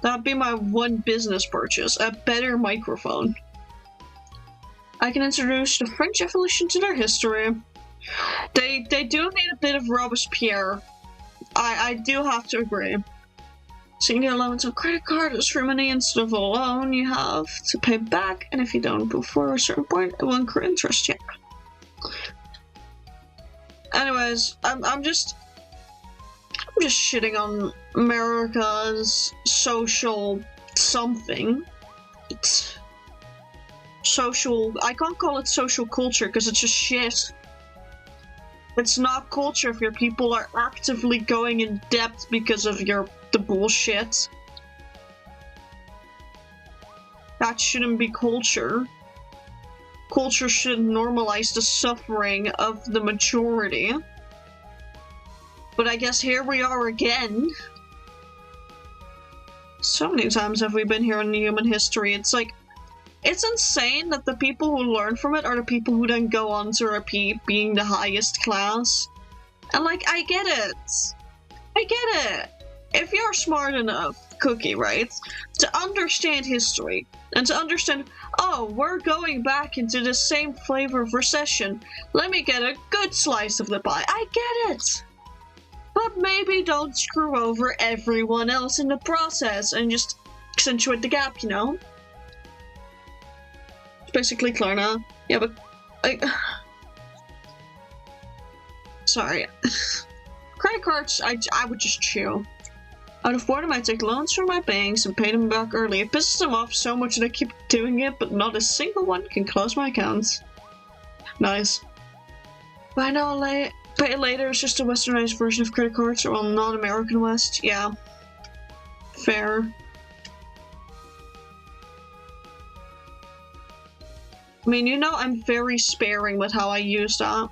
That'd be my one business purchase, a better microphone. I can introduce the French evolution to their history. They do need a bit of Robespierre. I do have to agree. So you can get allowance on credit card as for money instead of a loan you have to pay back, and if you don't before a certain point, it will incur interest. Yeah. Anyways, I'm just shitting on America's social something. It's social. I can't call it social culture because it's just shit. It's not culture if your people are actively going in debt because of the bullshit. That shouldn't be culture. Culture should normalize the suffering of the majority. But I guess here we are again. So many times have we been here in human history. It's like, it's insane that the people who learn from it are the people who then go on to repeat being the highest class. And like, I get it. I get it. If you're smart enough, Cookie, right, to understand history, and to understand, oh, we're going back into the same flavor of recession, let me get a good slice of the pie. I get it. But maybe don't screw over everyone else in the process and just accentuate the gap, you know? It's basically Klarna. Yeah, but sorry. Credit cards, I would just chill. Out of boredom, I take loans from my banks and pay them back early. It pisses them off so much that I keep doing it, but not a single one can close my accounts. Nice. Buy now, pay later is just a westernized version of credit cards, or well, non-American West. Yeah. Fair. I mean, you know, I'm very sparing with how I use that.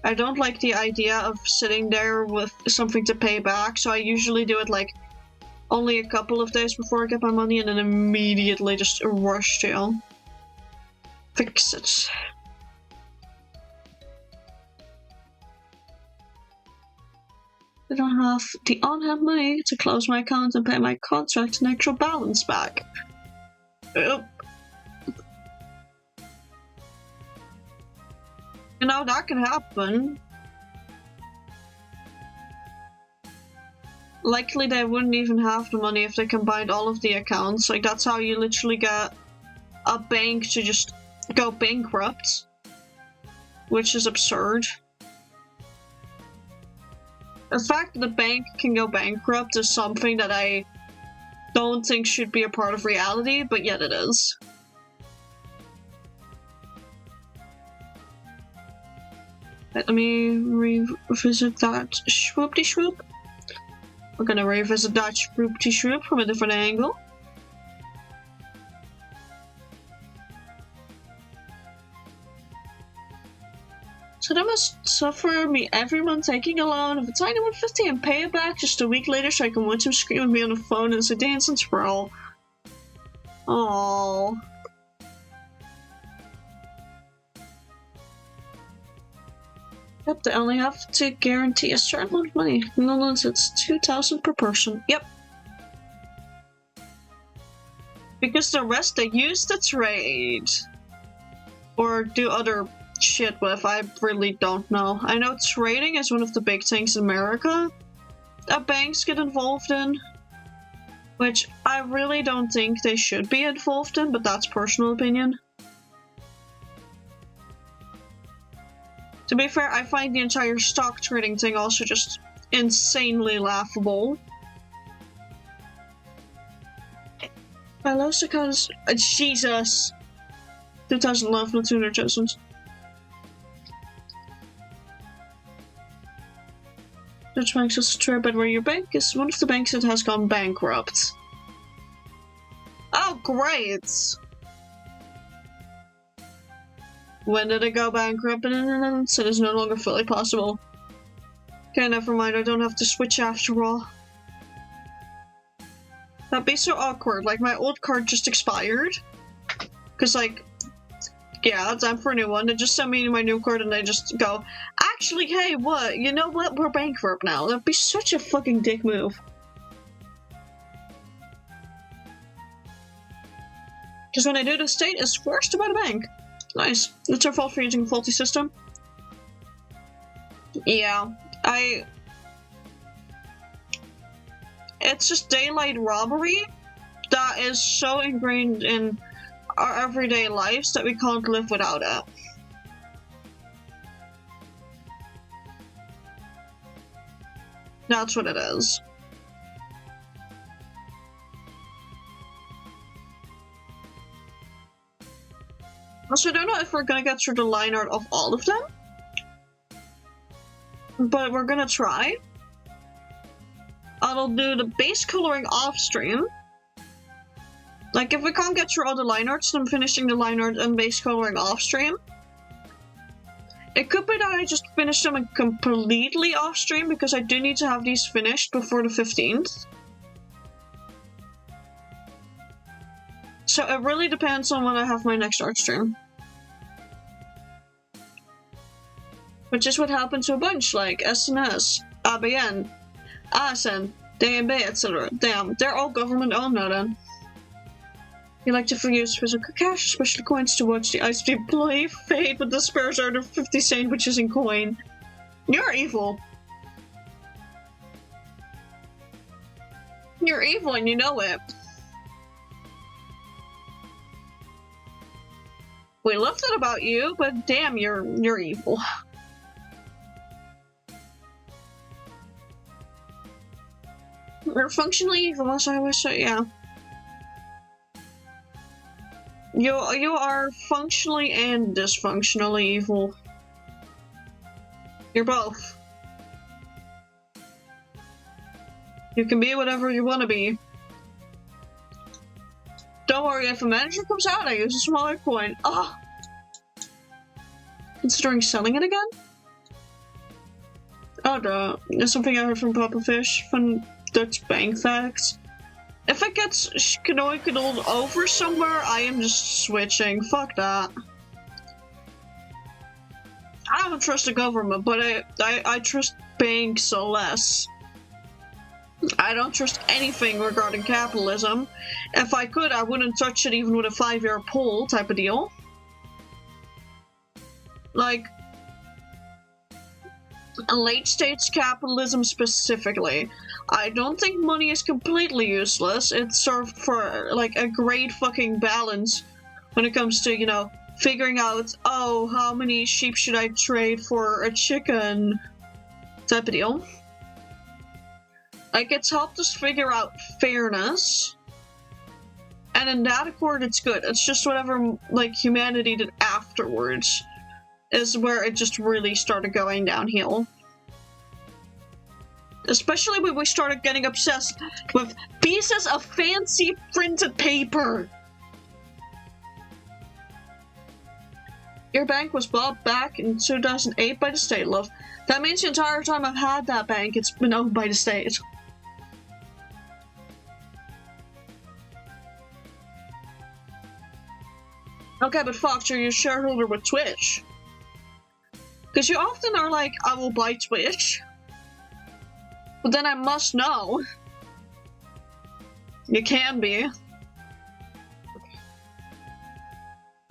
I don't like the idea of sitting there with something to pay back, so I usually do it like only a couple of days before I get my money and then immediately just rush to fix it. I don't have the on-hand money to close my account and pay my contract and actual balance back. You know, that can happen. Likely they wouldn't even have the money if they combined all of the accounts. Like, that's how you literally get a bank to just go bankrupt. Which is absurd. The fact that the bank can go bankrupt is something that I don't think should be a part of reality, but yet it is. Let me revisit that swoop-de-swoop. We're gonna revisit that swoop-de-swoop from a different angle. So that must suffer me every month taking a loan of a tiny 150 and pay it back just a week later so I can watch him scream at me on the phone as a dance and sprawl. Aww. Yep, they only have to guarantee a certain amount of money. No loans, it's 2,000 per person. Yep. Because the rest they use to trade. Or do other shit with, I really don't know. I know trading is one of the big things in America that banks get involved in. Which I really don't think they should be involved in, but that's personal opinion. To be fair, I find the entire stock trading thing also just insanely laughable. My lowest account is... Jesus! 2,000 left, not 200,000. Dutch Bank is trip, but where your bank is one of the banks that has gone bankrupt. Oh, great! When did it go bankrupt? So it's no longer fully possible. Okay, never mind, I don't have to switch after all. That'd be so awkward, like my old card just expired. Cause like, yeah, time for a new one. They just send me my new card and they just go, actually, hey, what? You know what? We're bankrupt now. That'd be such a fucking dick move. Because when I do, the state is forced to buy the bank. Nice. It's our fault for using a faulty system. Yeah, it's just daylight robbery that is so ingrained in our everyday lives that we can't live without it. That's what it is. Also, I don't know if we're gonna get through the line art of all of them, but we're gonna try. I'll do the base coloring off stream. Like, if we can't get through all the line arts, then I'm finishing the line art and base coloring off stream. It could be that I just finish them completely off stream because I do need to have these finished before the 15th. So it really depends on when I have my next art stream. Which is what happened to a bunch, like SNS, ABN, ASN, DNB, etc. Damn, they're all government owned now then. You like to use physical cash, especially coins, to watch the ICT employee fade with the spares out of 50 sandwiches in coin. You're evil. You're evil and you know it. We loved it about you, but damn, you're evil. You're functionally evil, as I always say, yeah. You are functionally and dysfunctionally evil. You're both. You can be whatever you want to be. Don't worry, if a manager comes out, I use a smaller coin. Ugh. Considering selling it again? Oh no, there's something I heard from Papa Fish from Dutch bank facts. If it gets canoidal over somewhere, I am just switching. Fuck that. I don't trust the government, but I trust banks less. I don't trust anything regarding capitalism. If I could, I wouldn't touch it even with a 5-year pull type of deal. Like, late-stage capitalism specifically. I don't think money is completely useless. It's served for, like, a great fucking balance when it comes to, you know, figuring out, oh, how many sheep should I trade for a chicken type of deal. Like, it's helped us figure out fairness. And in that accord, it's good. It's just whatever, like, humanity did afterwards is where it just really started going downhill. Especially when we started getting obsessed with pieces of fancy printed paper. Your bank was bought back in 2008 by the state, love. That means the entire time I've had that bank, it's been owned by the state. Okay, but Fox, you're a shareholder with Twitch. Because you often are like, I will buy Twitch. But then I must know. You can be.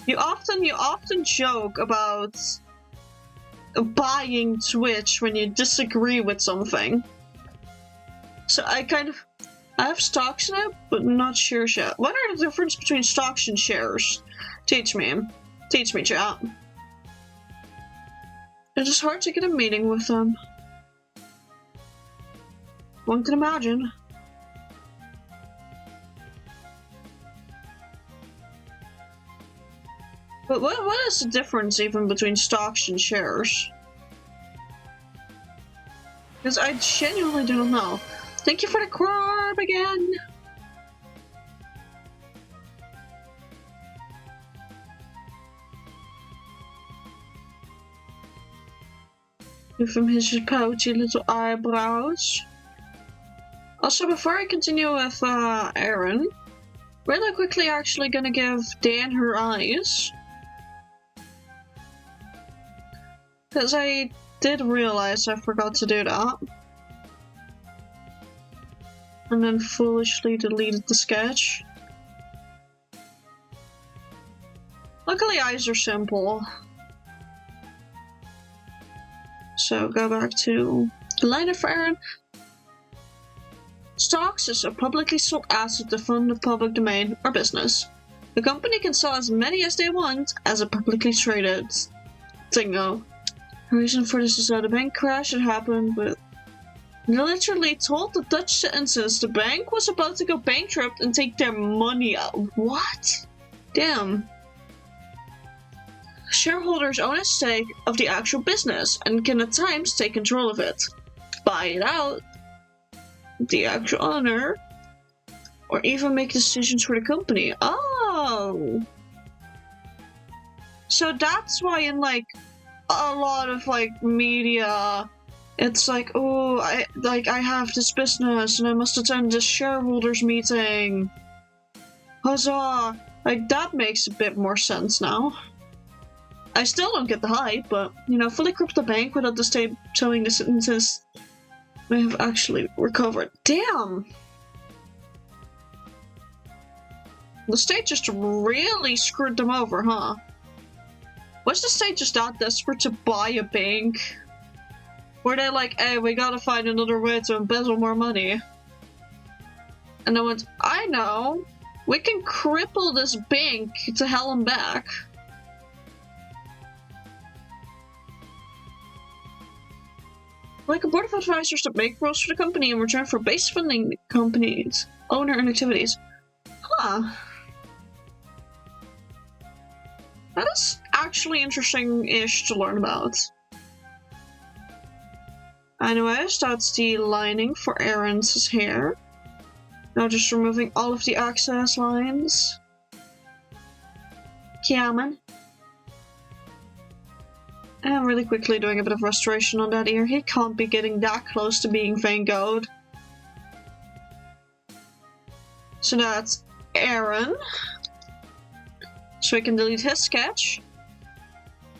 You often joke about buying Twitch when you disagree with something. So I have stocks in it, but not shares yet. What are the difference between stocks and shares? Teach me. Teach me, chat. It is hard to get a meeting with them. One can imagine. But what is the difference even between stocks and shares? Because I genuinely don't know. Thank you for the crab again! From his pouchy little eyebrows. Also, before I continue with Erin, really quickly actually gonna give Dan her eyes. Because I did realize I forgot to do that. And then foolishly deleted the sketch. Luckily, eyes are simple. So go back to the line for Erin. Stocks is a publicly sold asset to fund the public domain or business. The company can sell as many as they want as a publicly traded thingo. The reason for this is that a bank crash had happened, but they literally told the Dutch citizens the bank was about to go bankrupt and take their money out. What? Damn. Shareholders own a stake of the actual business and can at times take control of it, buy it out, the actual owner, or even make decisions for the company. Oh! So that's why in like a lot of like media, it's like, oh, I have this business and I must attend this shareholders meeting. Huzzah! Like that makes a bit more sense now. I still don't get the hype, but, you know, fully crypto bank without the state telling the sentences may have actually recovered. Damn! The state just really screwed them over, huh? Was the state just that desperate to buy a bank? Were they like, hey, we gotta find another way to embezzle more money? And I went, I know! We can cripple this bank to hell and back. Like a board of advisors that make rules for the company in return for base funding the company's owner and activities. Huh. That is actually interesting-ish to learn about. Anyways, that's the lining for Erin's hair. Now just removing all of the excess lines. Kiaman. I'm really quickly doing a bit of restoration on that ear. He can't be getting that close to being Van Gogh. So that's Aaron. So we can delete his sketch.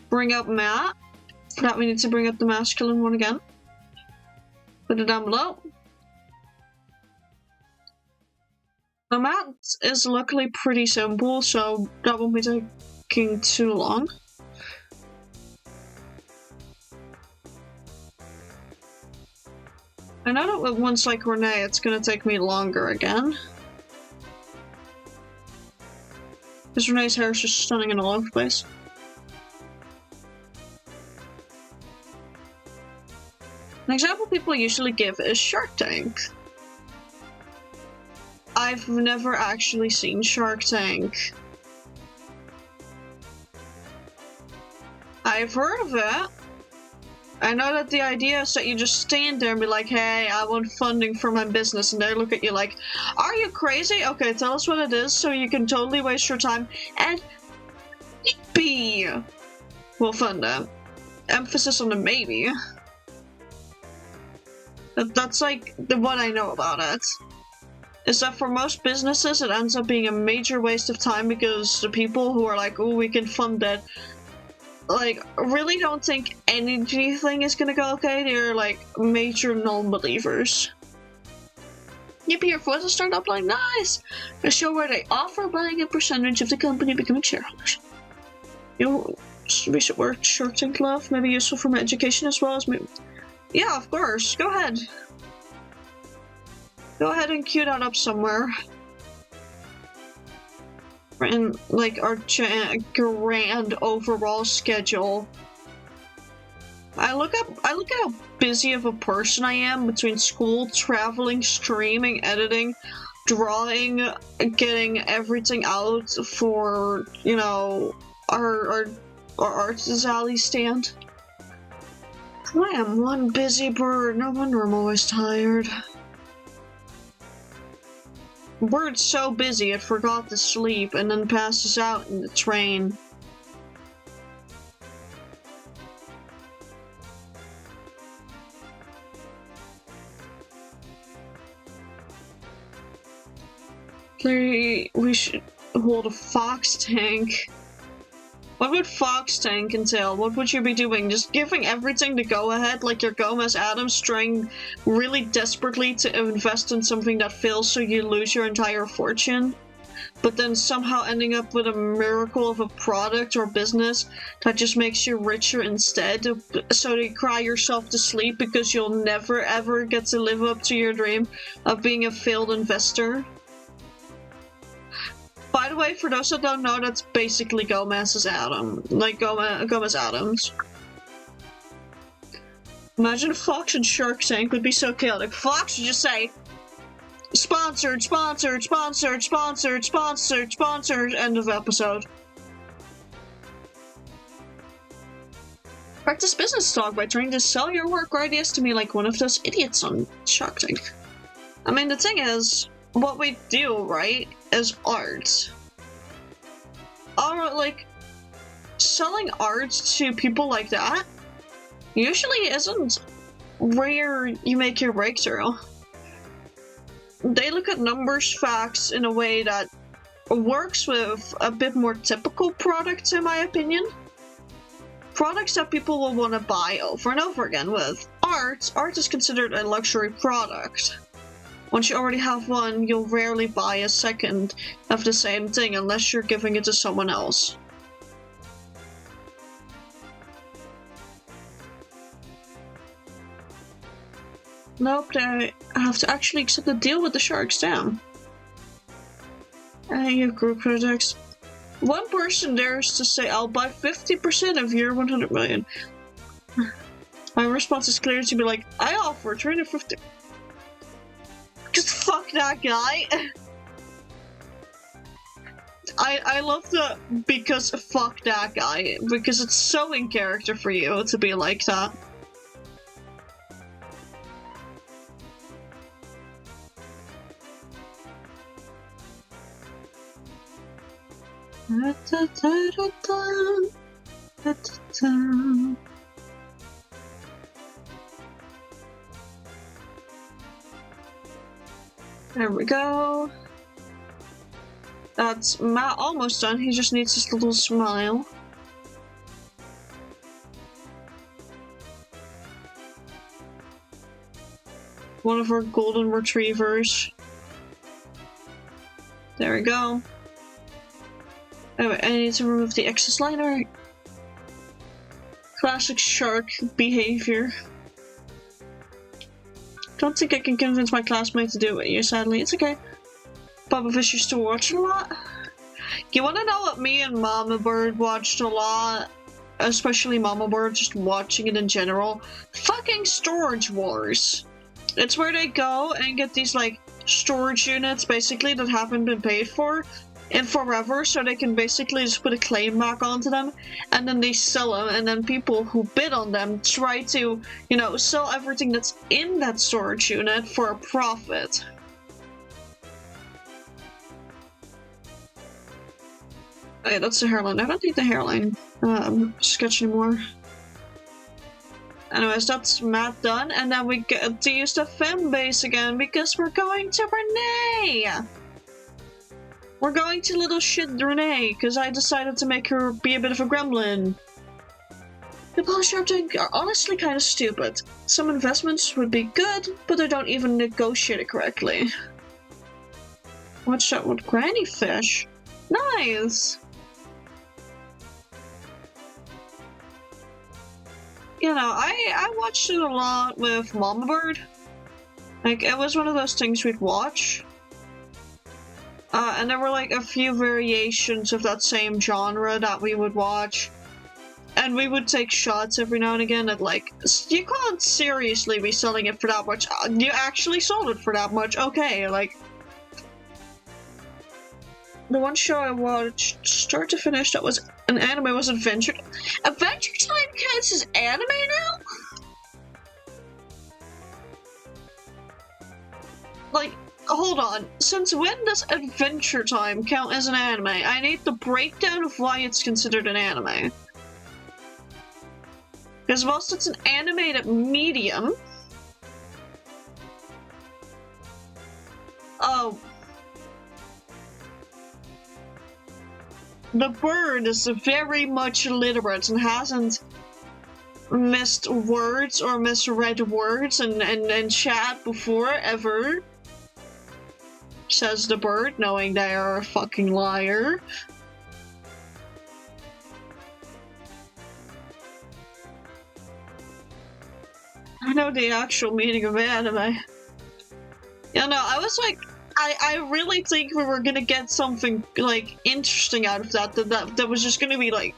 Bring up Matt. For that we need to bring up the masculine one again. Put it down below. Now Matt is luckily pretty simple, so that won't be taking too long. I know that with ones like Renee, it's gonna take me longer again. Because Renee's hair is just stunning and all over the place. An example people usually give is Shark Tank. I've never actually seen Shark Tank. I've heard of it. I know that the idea is that you just stand there and be like, hey, I want funding for my business, and they look at you like, are you crazy? Okay, tell us what it is so you can totally waste your time, and maybe we'll fund it. Emphasis on the maybe. That's like the what I know about it. Is that for most businesses it ends up being a major waste of time because the people who are like, oh, we can fund it, like, really don't think anything is gonna go okay. They're like major non-believers. Yep, here for the startup, like, nice! A show where they offer buying a percentage of the company becoming shareholders. You know, recent work, Shark Tank Love, maybe useful for my education as well as me. Yeah, of course, go ahead. Go ahead and queue that up somewhere. And like our grand overall schedule. I look at how busy of a person I am between school, traveling, streaming, editing, drawing, getting everything out for, you know, our Arts Alley stand. I am one busy bird. No wonder I'm always tired. Bird's so busy it forgot to sleep and then passes out in the train. Clearly, we should hold a fox tank. What would fox tank entail? What would you be doing? Just giving everything the go-ahead, like your Gomez Adams, trying really desperately to invest in something that fails so you lose your entire fortune? But then somehow ending up with a miracle of a product or business that just makes you richer instead, so you cry yourself to sleep because you'll never ever get to live up to your dream of being a failed investor? By the way, for those that don't know, that's basically Gomez's Adam. Like, Gomez Adams. Imagine Fox and Shark Tank would be so chaotic. Fox would just say, sponsored, sponsored, sponsored, sponsored, sponsored, sponsored, end of episode. Practice business talk by trying to sell your work or ideas to me like one of those idiots on Shark Tank. I mean, the thing is, what we do, right, is art. Like, selling art to people like that usually isn't where you make your breakthrough. They look at numbers, facts in a way that works with a bit more typical products, in my opinion. Products that people will want to buy over and over again. With art is considered a luxury product. Once you already have one, you'll rarely buy a second of the same thing unless you're giving it to someone else. Nope, they have to actually accept the deal with the sharks, damn. Your group projects. One person dares to say, I'll buy 50% of your 100 million. My response is clear to be like, I offer 350. Just fuck that guy. I love the because fuck that guy, because it's so in character for you to be like that. There we go. That's Matt almost done. He just needs his little smile. One of our golden retrievers. There we go. Anyway, I need to remove the excess liner. Classic shark behavior. Don't think I can convince my classmate to do it with you, sadly. It's okay. Papa Fish used to watch a lot. You wanna know what me and Mama Bird watched a lot? Especially Mama Bird, just watching it in general. Fucking Storage Wars. It's where they go and get these, like, storage units, basically, that haven't been paid for in forever, so they can basically just put a claim back onto them, and then they sell them, and then people who bid on them try to, you know, sell everything that's in that storage unit for a profit. Okay, that's the hairline. I don't need the hairline sketch anymore. Anyways, that's Matt done, and then we get to use the fem base again because we're going to Renee! We're going to little shit Renee, because I decided to make her be a bit of a gremlin. The polish you're doing are honestly kind of stupid. Some investments would be good, but they don't even negotiate it correctly. Watch that with Granny Fish. Nice! You know, I watched it a lot with Mama Bird. Like, it was one of those things we'd watch. And there were like a few variations of that same genre that we would watch. And we would take shots every now and again at like, you can't seriously be selling it for that much. You actually sold it for that much, okay, like. The one show I watched, start to finish, that was an anime was Adventure. Adventure Time counts as anime now? Like, hold on. Since when does Adventure Time count as an anime? I need the breakdown of why it's considered an anime. Because whilst it's an animated medium... Oh. The bird is very much literate and hasn't missed words or misread words in chat before, ever. Says the bird, knowing they are a fucking liar. I know the actual meaning of anime. You know, I was like, I really think we were gonna get something, like, interesting out of that was just gonna be, like,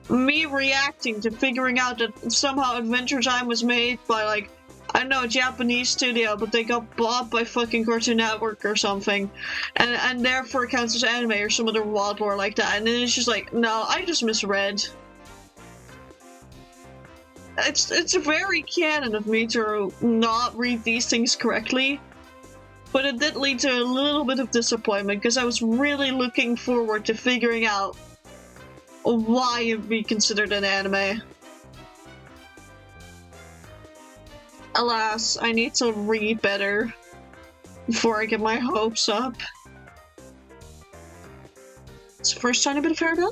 me reacting to figuring out that somehow Adventure Time was made by, like, I don't know, a Japanese studio, but they got bought by fucking Cartoon Network or something, and therefore it counts as anime or some other wild lore like that, and then it's just like, no, I just misread. It's very canon of me to not read these things correctly. But it did lead to a little bit of disappointment, because I was really looking forward to figuring out why it'd be considered an anime. Alas, I need to read better before I get my hopes up. It's the first tiny bit of hair done?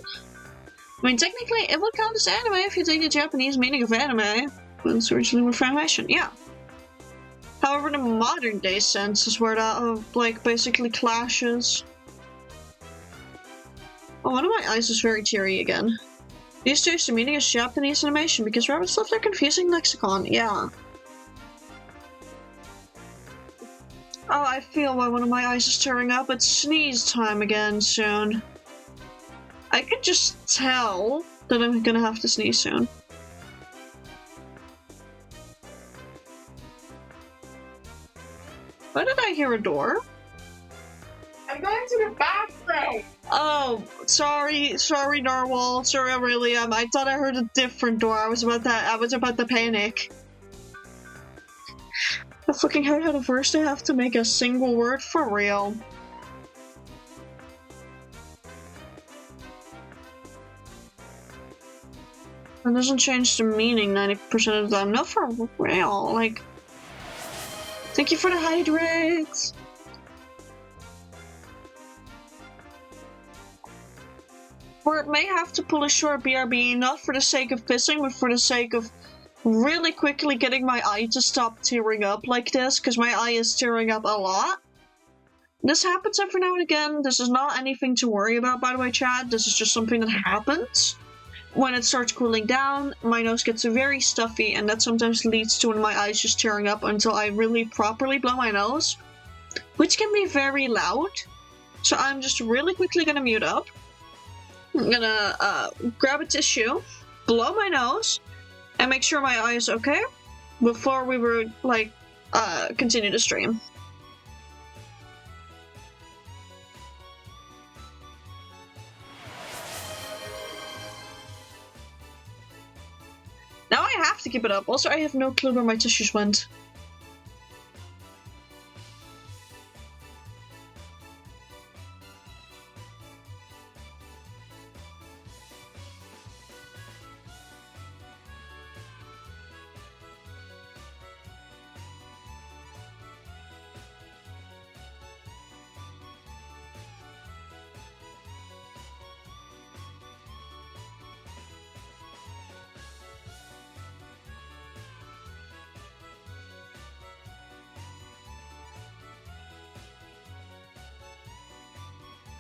I mean, technically, it would count as anime if you take the Japanese meaning of anime, but it's originally with animation, yeah. However, the modern day sense is where that, like, basically clashes. Oh, one of my eyes is very teary again. These two the meaning is Japanese animation because rabbits love their confusing lexicon, yeah. Oh, I feel why one of my eyes is tearing up. It's sneeze time again soon. I could just tell that I'm gonna have to sneeze soon. Why did I hear a door? I'm going to the bathroom! Oh, sorry, Narwhal, sorry Aurelium. I thought I heard a different door. I was about to panic. I fucking hate how the first I have to make a single word for real. It doesn't change the meaning 90% of the time. No, for real. Like, thank you for the hydrates. Or it may have to pull a short BRB, not for the sake of pissing, but for the sake of really quickly getting my eye to stop tearing up like this, because my eye is tearing up a lot. This happens every now and again. This is not anything to worry about, by the way, Chad. This is just something that happens. When it starts cooling down, my nose gets very stuffy, and that sometimes leads to one of my eyes just tearing up until I really properly blow my nose, which can be very loud. So I'm just really quickly gonna mute up. I'm gonna grab a tissue, blow my nose, and make sure my eye is okay before we were like continue to stream. Now I have to keep it up. Also, I have no clue where my tissues went.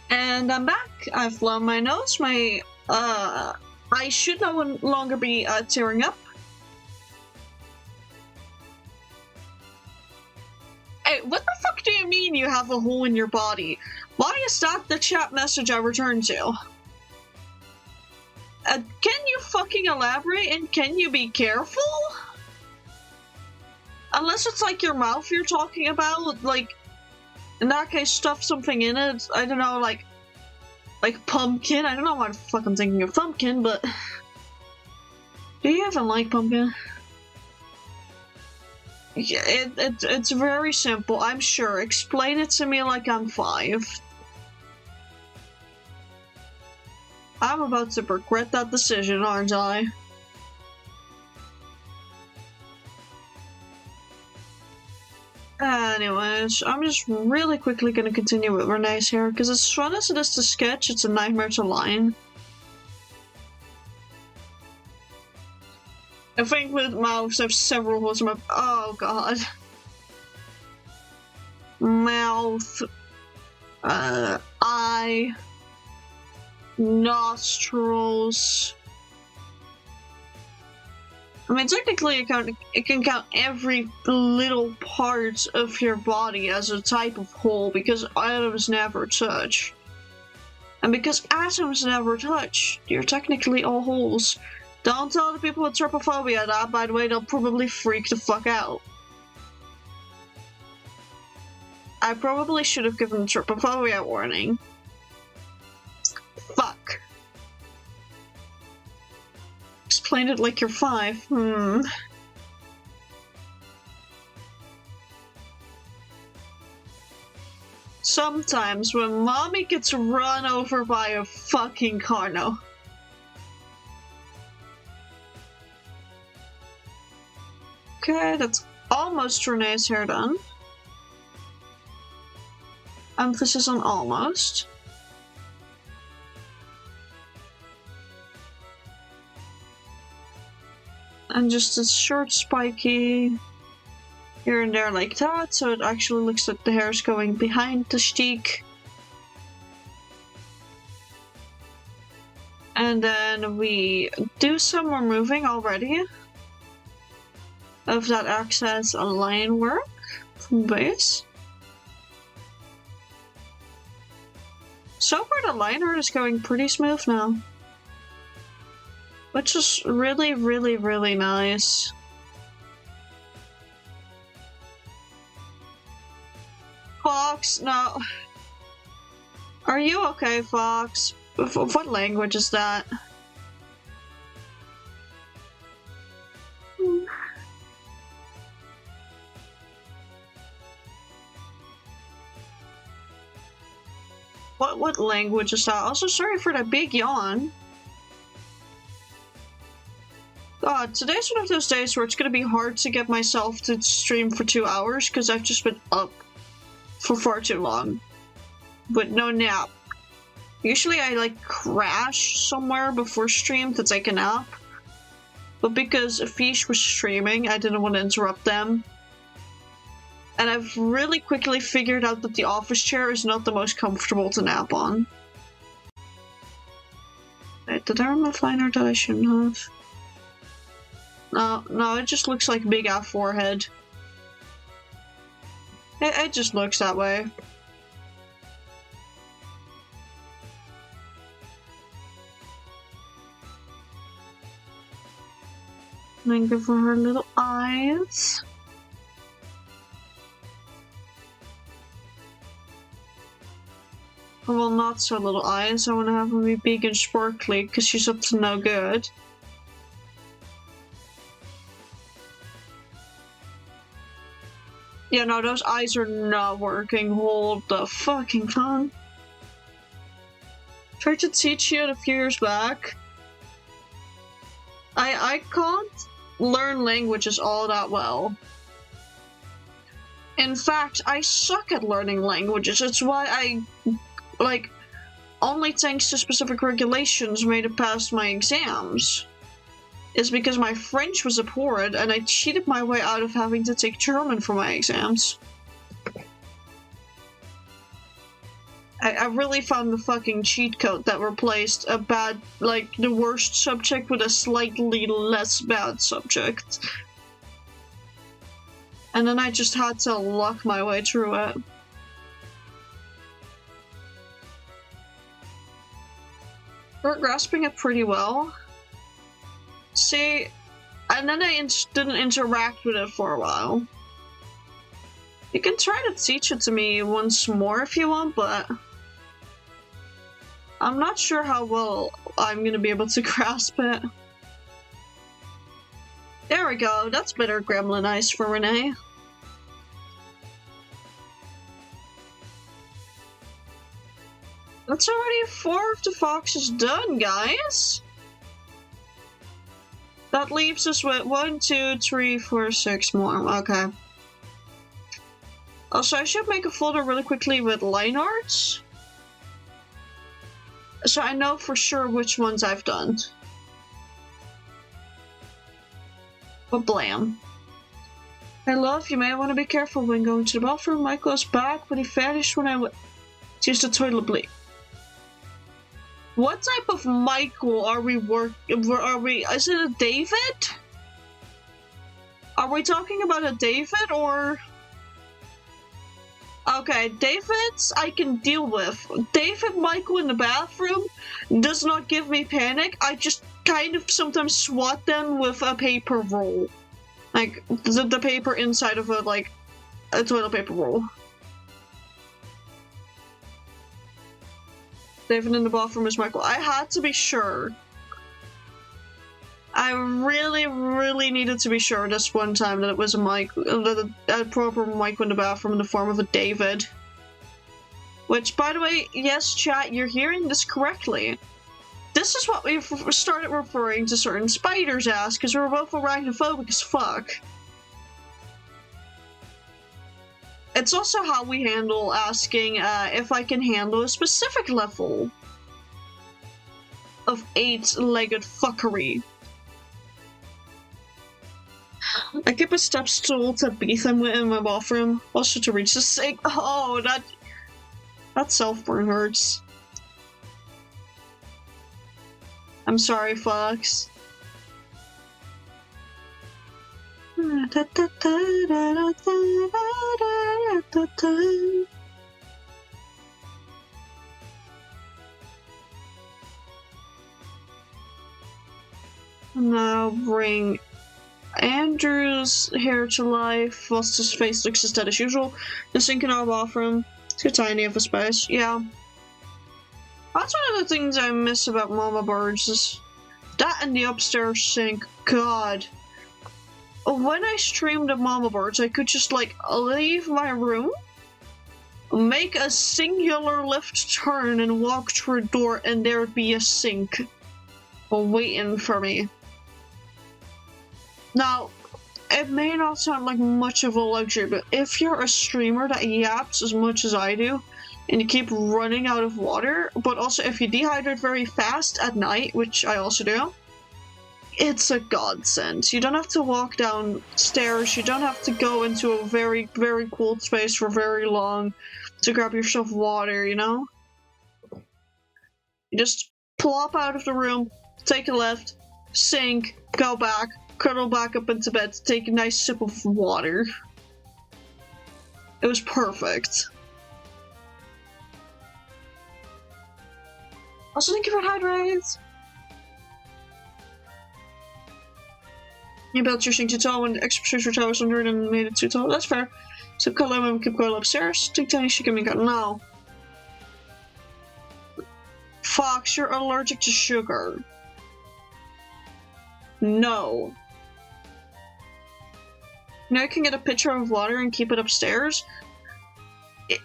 And I'm back. I've blown my nose. My eye should no longer be tearing up. Hey, what the fuck do you mean you have a hole in your body? Why is that the chat message I returned to? Can you fucking elaborate, and can you be careful? Unless it's like your mouth you're talking about, like, in that case, stuff something in it. I don't know, like pumpkin. I don't know why the fuck I'm thinking of pumpkin, but do you even like pumpkin? Yeah, it's very simple, I'm sure. Explain it to me like I'm 5. I'm about to regret that decision, aren't I? Anyways, I'm just really quickly gonna continue with Renee's hair, because as fun as it is to sketch, it's a nightmare to line. I think with mouths, I have several holes in my— oh god. Mouth, eye, nostrils. I mean, technically it can count every little part of your body as a type of hole, because atoms never touch. And because atoms never touch, you're technically all holes. Don't tell the people with trypophobia that, by the way, they'll probably freak the fuck out. I probably should have given the trypophobia warning. Fuck. Explain it like you're 5. Sometimes when mommy gets run over by a fucking car, no. Okay, that's almost Renee's hair done. Emphasis on almost. And just a short spiky here and there like that, so it actually looks like the hair is going behind the cheek. And then we do some removing already of that excess line work from base. So far the line art is going pretty smooth now, which is really, really, really nice. Fox, no. Are you okay, Fox? What language is that? What language is that? Also, sorry for that big yawn. God, today's one of those days where it's gonna be hard to get myself to stream for 2 hours because I've just been up for far too long. With no nap. Usually I like crash somewhere before stream to take a nap. But because Fish was streaming, I didn't want to interrupt them. And I've really quickly figured out that the office chair is not the most comfortable to nap on. Wait, did I remove liner that I shouldn't have? No, it just looks like big ass forehead. It just looks that way. And then give her little eyes. Well, not so little eyes. I want to have them be big and sparkly because she's up to no good. Yeah, no, those eyes are not working. Hold the fucking phone. Tried to teach you it a few years back. I can't learn languages all that well. In fact, I suck at learning languages. It's why I, like, only thanks to specific regulations made it past my exams. Is because my French was abhorrent and I cheated my way out of having to take German for my exams. I really found the fucking cheat code that replaced a bad, like, the worst subject with a slightly less bad subject. And then I just had to luck my way through it. We're grasping it pretty well. See, and then I didn't interact with it for a while. You can try to teach it to me once more if you want, but I'm not sure how well I'm gonna be able to grasp it. There we go, that's better gremlin eyes for Renee. That's already 4 of the foxes done, guys! That leaves us with 1, 2, 3, 4, 6 more. Okay. Also, I should make a folder really quickly with line arts. So I know for sure which ones I've done. But blam. Hey love, you may want to be careful when going to the bathroom. Michael's back, but he vanished when I went to use the toilet bleed. What type of Michael are we is it a David? Are we talking about a David or? Okay, Davids I can deal with. David Michael in the bathroom does not give me panic. I just kind of sometimes swat them with a paper roll. Like, the paper inside of a toilet paper roll. David in the bathroom is Michael. I had to be sure. I really needed to be sure this one time that it was a a proper Michael in the bathroom in the form of a David. Which, by the way, yes, chat, you're hearing this correctly. This is what we've started referring to certain spiders as, because we're both arachnophobic as fuck. It's also how we handle asking if I can handle a specific level of 8-legged fuckery. I keep a step stool to beat them with in my bathroom, also to reach the sink. Oh, that self-burn hurts. I'm sorry, Fox. Now bring Andrew's hair to life whilst his face looks as dead as usual. The sink in our bathroom. It's too tiny of a space. Yeah. That's one of the things I miss about Mama Birds is that and the upstairs sink. God. When I streamed at Mama Birds, I could just leave my room, make a singular left turn and walk through a door and there would be a sink waiting for me. Now, it may not sound like much of a luxury, but if you're a streamer that yaps as much as I do, and you keep running out of water, but also if you dehydrate very fast at night, which I also do, it's a godsend. You don't have to walk downstairs, you don't have to go into a very, very cool space for very long to grab yourself water, you know? You just plop out of the room, take a left, sink, go back, cuddle back up into bed, take a nice sip of water. It was perfect. Also, thank you for hydrates. You built your sink too tall when the extra for towers under it and made it too tall. That's fair. So color and keep going upstairs. Take tiny she can make it now. Fox, you're allergic to sugar. No. Now I can get a pitcher of water and keep it upstairs.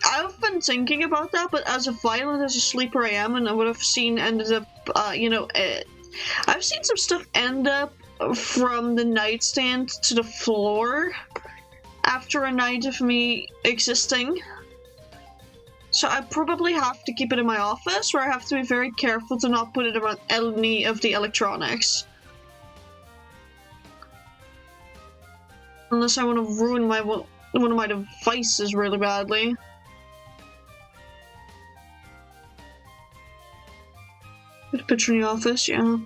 I've been thinking about that, but as violent as a sleeper I am, and I would have seen ended up, I've seen some stuff end up from the nightstand to the floor after a night of me existing. So I probably have to keep it in my office, where I have to be very careful to not put it around any of the electronics. Unless I want to ruin one of my devices really badly. Put a picture in the office, yeah.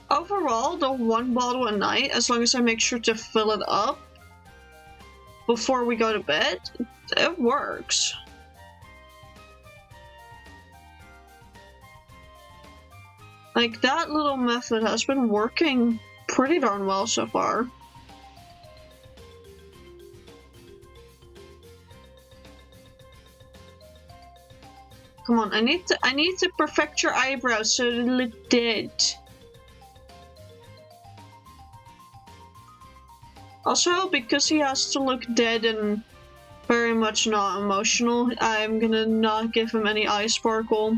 Overall, the one bottle a night, as long as I make sure to fill it up before we go to bed, it works. Like, that little method has been working pretty darn well so far. Come on, I need to perfect your eyebrows so they look dead. Also, because he has to look dead and very much not emotional, I'm gonna not give him any eye sparkle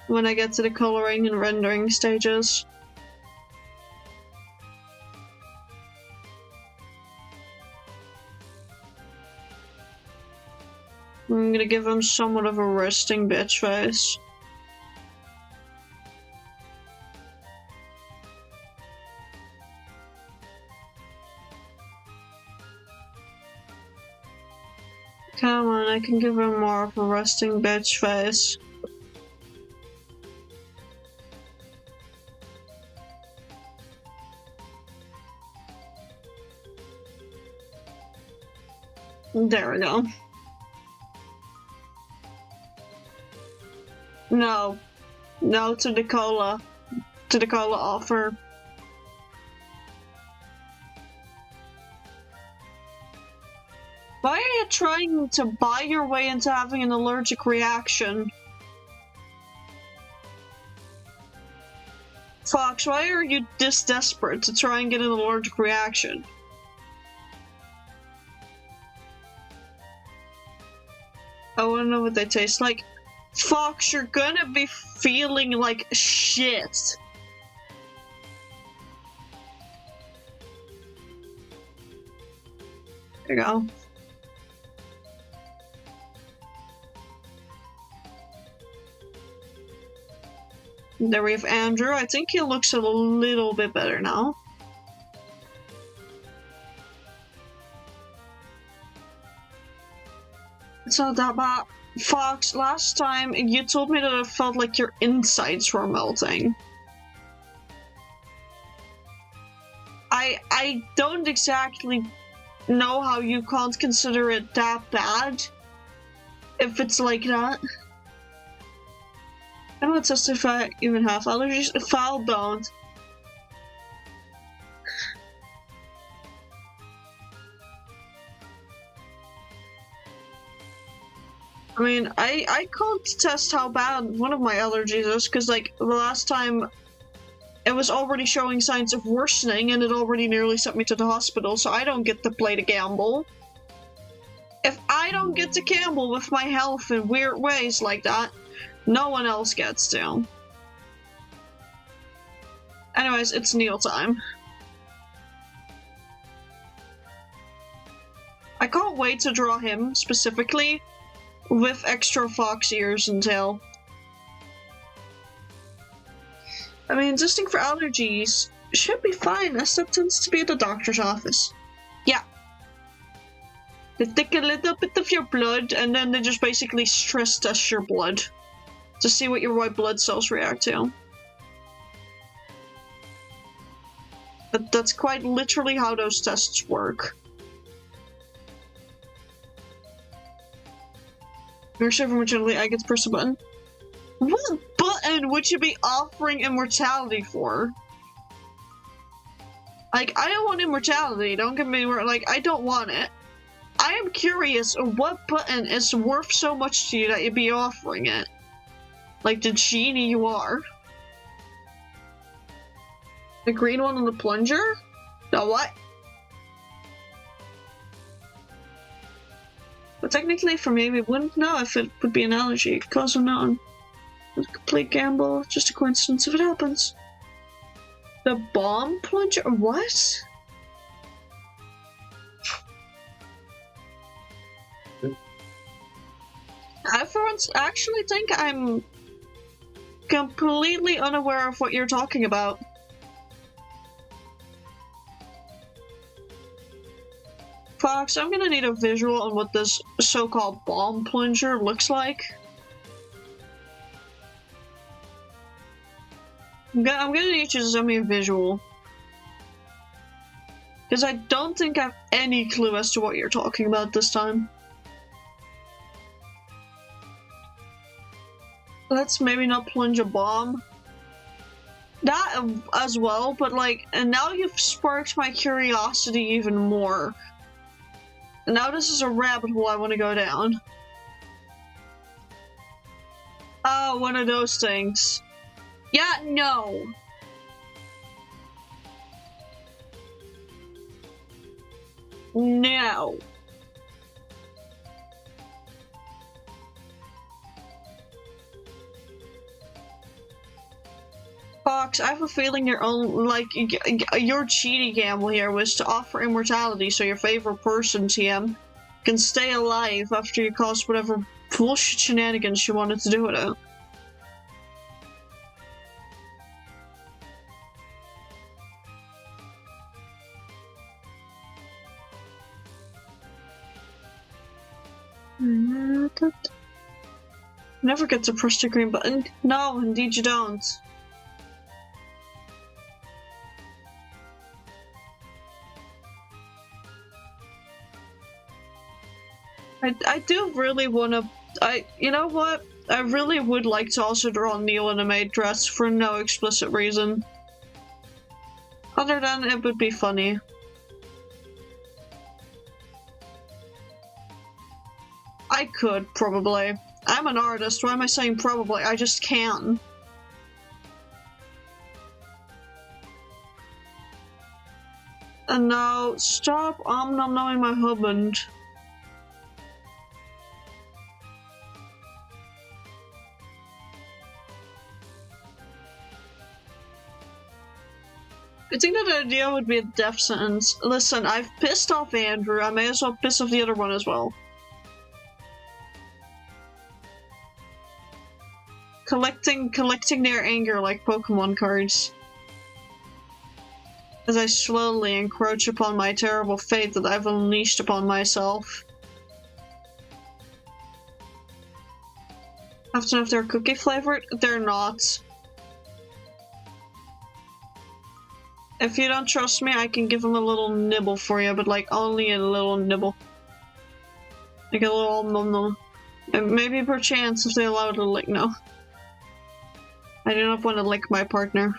when I get to the coloring and rendering stages. I'm gonna give him somewhat of a resting bitch face. Come on, I can give him more of a resting bitch face. There we go. No. No to the cola. To the cola offer. Why are you trying to buy your way into having an allergic reaction? Fox, why are you this desperate to try and get an allergic reaction? I wanna know what they taste like. Fox, you're gonna be feeling like shit. There you go. There we have Andrew. I think he looks a little bit better now. It's not that bad. Fox, last time you told me that it felt like your insides were melting. I don't exactly know how you can't consider it that bad if it's like that. I don't test if I even have allergies. If I don't. I mean, I can't test how bad one of my allergies is, because, like, the last time it was already showing signs of worsening and it already nearly sent me to the hospital, so I don't get to play the gamble. If I don't get to gamble with my health in weird ways like that, no one else gets to. Anyways, it's Neil time. I can't wait to draw him, specifically, with extra fox ears and tail. I mean, testing for allergies should be fine, as that tends to be at the doctor's office. Yeah. They take a little bit of your blood, and then they just basically stress test your blood to see what your white blood cells react to. But that's quite literally how those tests work. You're shivering originally, I get to press a button. What button would you be offering immortality for? Like, I don't want immortality, don't get me wrong, like, I don't want it. I am curious what button is worth so much to you that you'd be offering it. Like the genie you are. The green one on the plunger? The what? But technically for me, we wouldn't know if it would be an allergy, cause or not. It's a complete gamble, just a coincidence if it happens. The bomb plunger? What? I for once actually think I'm completely unaware of what you're talking about. Fox, I'm gonna need a visual on what this so-called bomb plunger looks like. I'm gonna need you to send me a visual. Because I don't think I have any clue as to what you're talking about this time. Let's maybe not plunge a bomb. That as well, but like, and now you've sparked my curiosity even more. Now this is a rabbit hole I want to go down. Oh, one of those things. Yeah, no. No. Fox, I have a feeling your own, like, your cheating gamble here was to offer immortality so your favorite person, TM, can stay alive after you caused whatever bullshit shenanigans you wanted to do with it. Never get to press the green button. No, indeed you don't. I do really want to. You know what? I really would like to also draw Neil in a maid dress for no explicit reason. Other than it would be funny. I could, probably. I'm an artist, why am I saying probably? I just can. And now, stop knowing my husband. I think that the idea would be a death sentence. Listen, I've pissed off Andrew, I may as well piss off the other one as well. Collecting their anger like Pokemon cards. As I slowly encroach upon my terrible fate that I've unleashed upon myself. I have to know if they're cookie flavored? They're not. If you don't trust me, I can give them a little nibble for you, but like only a little nibble. Like a little nom-nom. And maybe perchance if they allow it to lick, no. I do not want to lick my partner.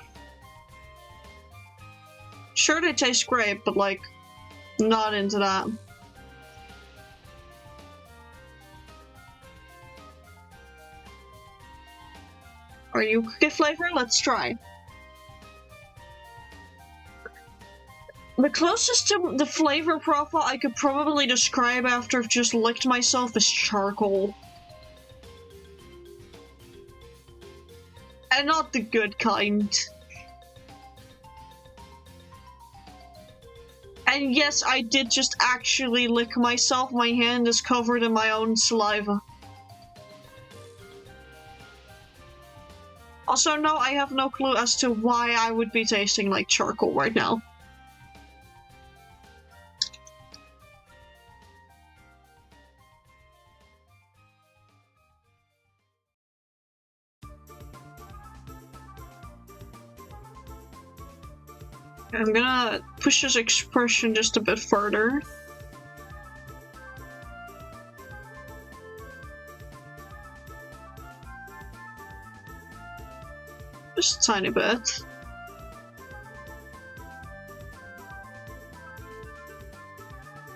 Sure, they taste great, but like, not into that. Are you cookie flavor? Let's try. The closest to the flavor profile I could probably describe after I've just licked myself is charcoal. And not the good kind. And yes, I did just actually lick myself. My hand is covered in my own saliva. Also, no, I have no clue as to why I would be tasting like charcoal right now. I'm gonna push this expression just a bit further. Just a tiny bit.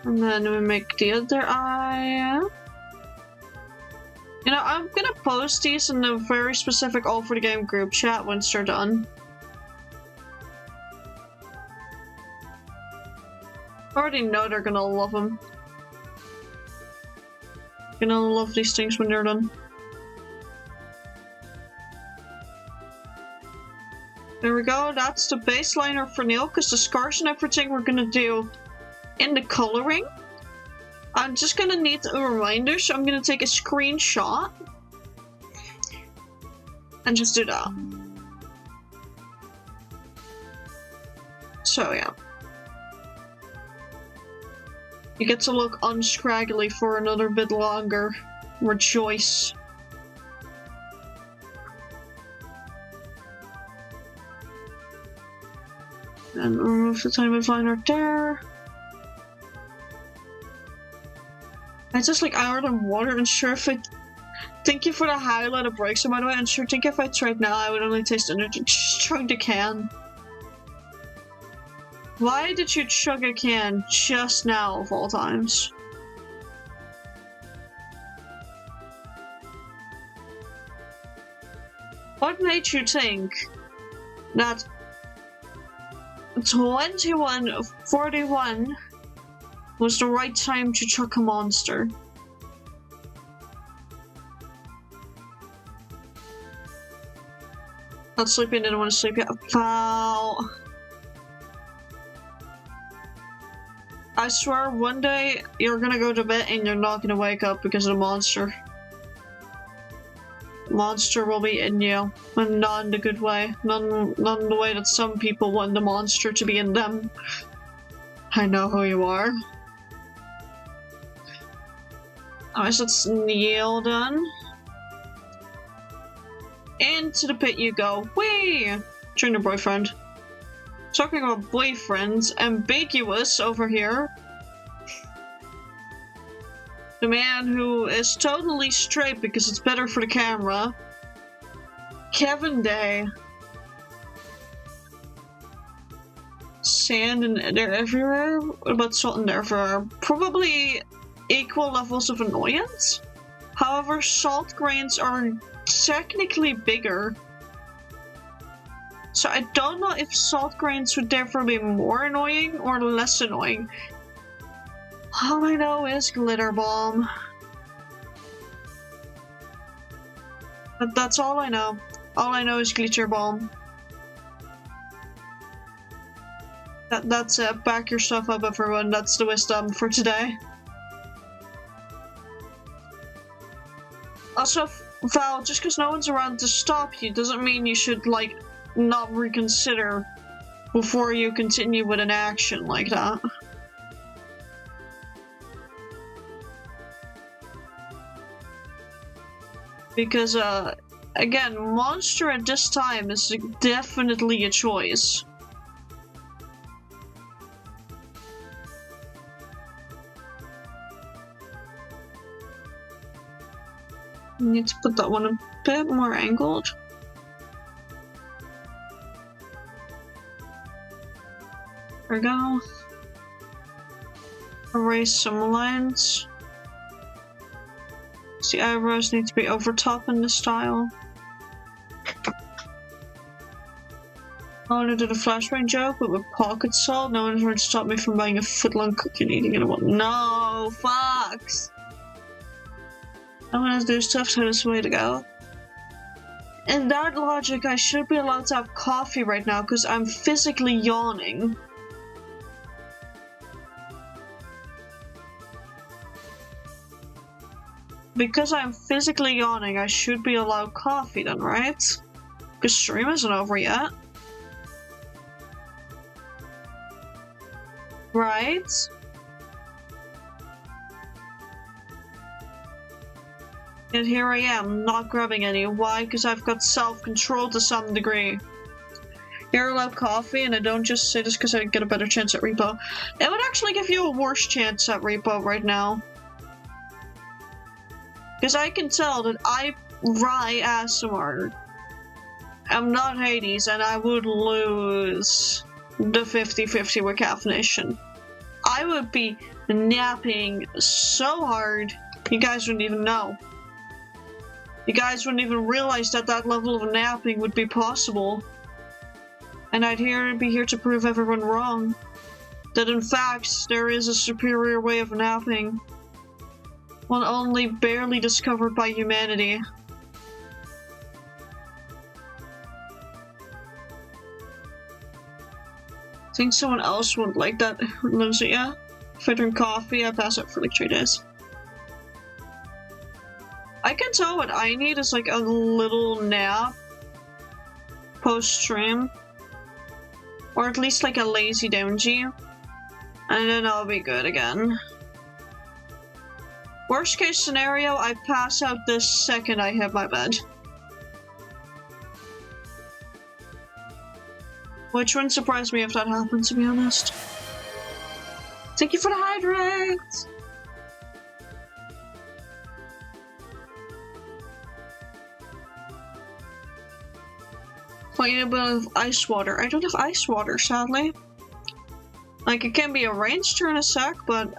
And then we make the other eye. You know, I'm gonna post these in a very specific All for the Game group chat once they're done. I already know they're gonna love them. Gonna love these things when they're done. There we go, that's the base liner for Neil, because the scars and everything we're gonna do in the coloring. I'm just gonna need a reminder, so I'm gonna take a screenshot and just do that. So yeah. You get to look unscraggly for another bit longer. Rejoice. And remove the tiny bit liner there. I just like iron and water, and sure if it. Thank you for the highlight of breaks, by the way, and sure think if I tried now I would only taste energy. Just chug the can. Why did you chug a can just now of all times? What made you think that 21:41 was the right time to chuck a monster? Not sleeping, didn't want to sleep yet. Wow. I swear one day you're gonna go to bed and you're not gonna wake up because of the monster. Monster will be in you, and not in the good way. Not in the way that some people want the monster to be in them. I know who you are. Alright, so that's Neil done. Into the pit you go. Whee! Junior boyfriend. Talking about boyfriends, ambiguous over here. The man who is totally straight because it's better for the camera. Kevin Day. Sand and they're everywhere? What about salt and everywhere? Probably equal levels of annoyance. However, salt grains are technically bigger. So I don't know if salt grains would therefore be more annoying or less annoying. All I know is glitter bomb. But that's all I know. All I know is glitter bomb. That's it. Back your stuff up, everyone. That's the wisdom for today. Also, Val, just because no one's around to stop you doesn't mean you should, like, not reconsider before you continue with an action like that. Because, again, monster at this time is definitely a choice. Need to put that one a bit more angled. There we go. Erase some lines. The eyebrows need to be over top in the style. I want to do the flashbang joke, but with pocket salt. No one's trying to stop me from buying a footlong cookie and eating it. No, fucks! I want to do stuff, so this way to go. In that logic, I should be allowed to have coffee right now because I'm physically yawning. because I'm physically yawning, I should be allowed coffee then, right? Because stream isn't over yet. Right? And here I am, not grabbing any. Why? Because I've got self-control to some degree. You're allowed coffee, and I don't just say this because I get a better chance at repo. It would actually give you a worse chance at repo right now. Because I can tell that I, Rye ASMR, am not Hades, and I would lose the 50-50 with caffeination. I would be napping so hard, you guys wouldn't even know. You guys wouldn't even realize that that level of napping would be possible. And I'd be here to prove everyone wrong. That in fact, there is a superior way of napping. One only barely discovered by humanity. I think someone else would like that, Lindsay, yeah? If I drink coffee, I pass out for like 3 days. I can tell what I need is like a little nap post-stream. Or at least like a lazy downgy. And then I'll be good again. Worst case scenario, I pass out the second I hit my bed. Which wouldn't surprise me if that happened, to be honest. Thank you for the hydrate! Playing a bit of ice water. I don't have ice water, sadly. Like, it can be arranged during a sec, but...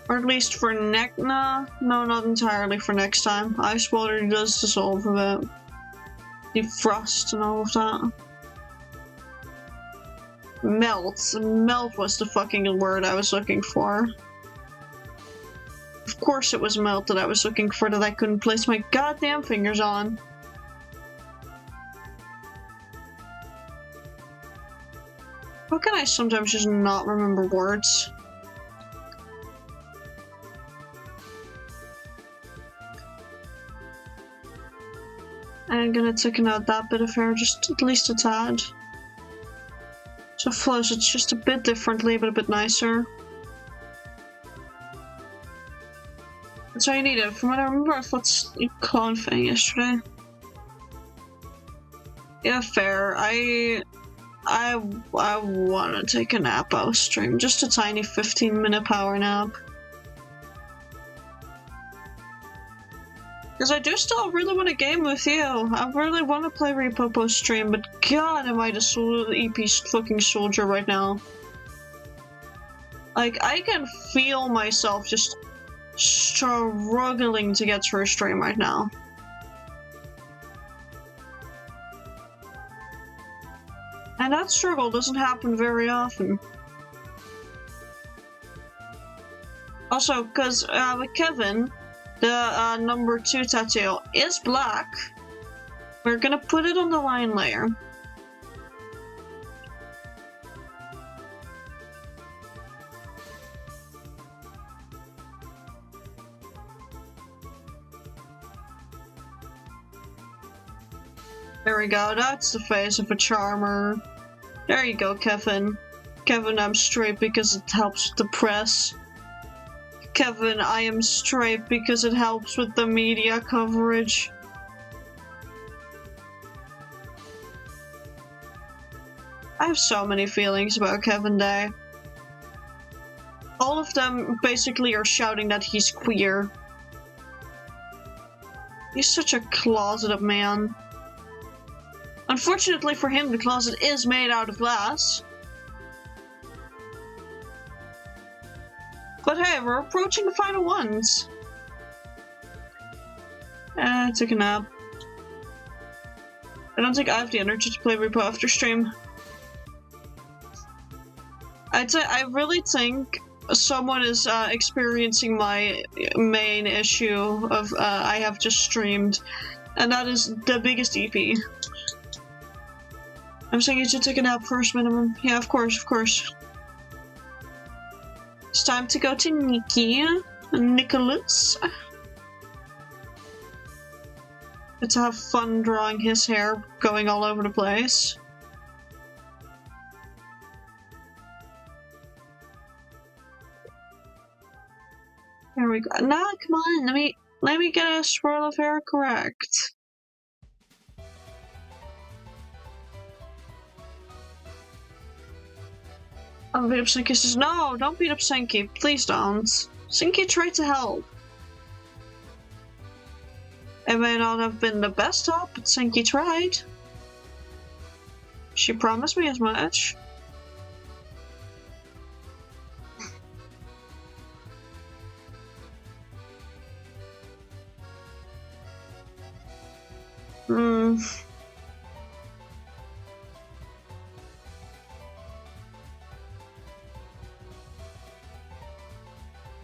Or at least for no, not entirely for next time. Ice water does dissolve a bit. Defrost and all of that. Melt. Melt was the fucking word I was looking for. Of course it was melt that I was looking for that I couldn't place my goddamn fingers on. How can I sometimes just not remember words? I'm gonna thicken out that bit of hair just at least a tad. So it flows it's just a bit differently, but a bit nicer. That's all you needed. From what I remember, I thought clone thing yesterday. Yeah, fair. I want to take a nap post stream. Just a tiny 15-minute power nap. Because I do still really want to game with you. I really want to play Repo post stream, but god am I the EP fucking soldier right now. Like, I can feel myself just struggling to get through a stream right now. And that struggle doesn't happen very often. Also, because with Kevin, the number 2 tattoo is black. We're gonna put it on the line layer. There we go, that's the face of a charmer. There you go, Kevin. Kevin, I'm straight because it helps with the press. Kevin, I am straight because it helps with the media coverage. I have so many feelings about Kevin Day. All of them basically are shouting that he's queer. He's such a closeted man. Unfortunately for him, the closet is made out of glass. But hey, we're approaching the final ones. I took a nap. I don't think I have the energy to play Repo after stream. I really think someone is experiencing my main issue of I have just streamed, and that is the biggest EP. I'm saying you should take a nap first, minimum. Yeah, of course, of course. It's time to go to Nikki. Nicholas. Get to have fun drawing his hair going all over the place. There we go. Now, come on, let me get a swirl of hair correct. Oh, beat up Sinky says, no, don't beat up Sinky. Please don't. Sinky tried to help. It may not have been the best help, but Sinky tried. She promised me as much.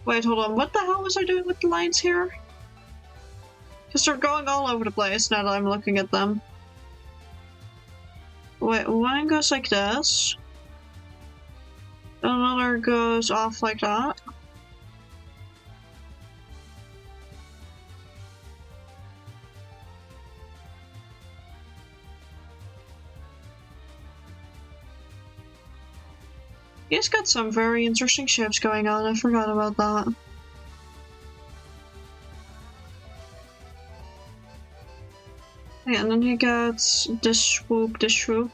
Wait, hold on. What the hell was I doing with the lines here? Because they're going all over the place now that I'm looking at them. Wait, one goes like this. Another goes off like that. He's got some very interesting shapes going on, I forgot about that. Yeah, and then he gets this swoop, this swoop.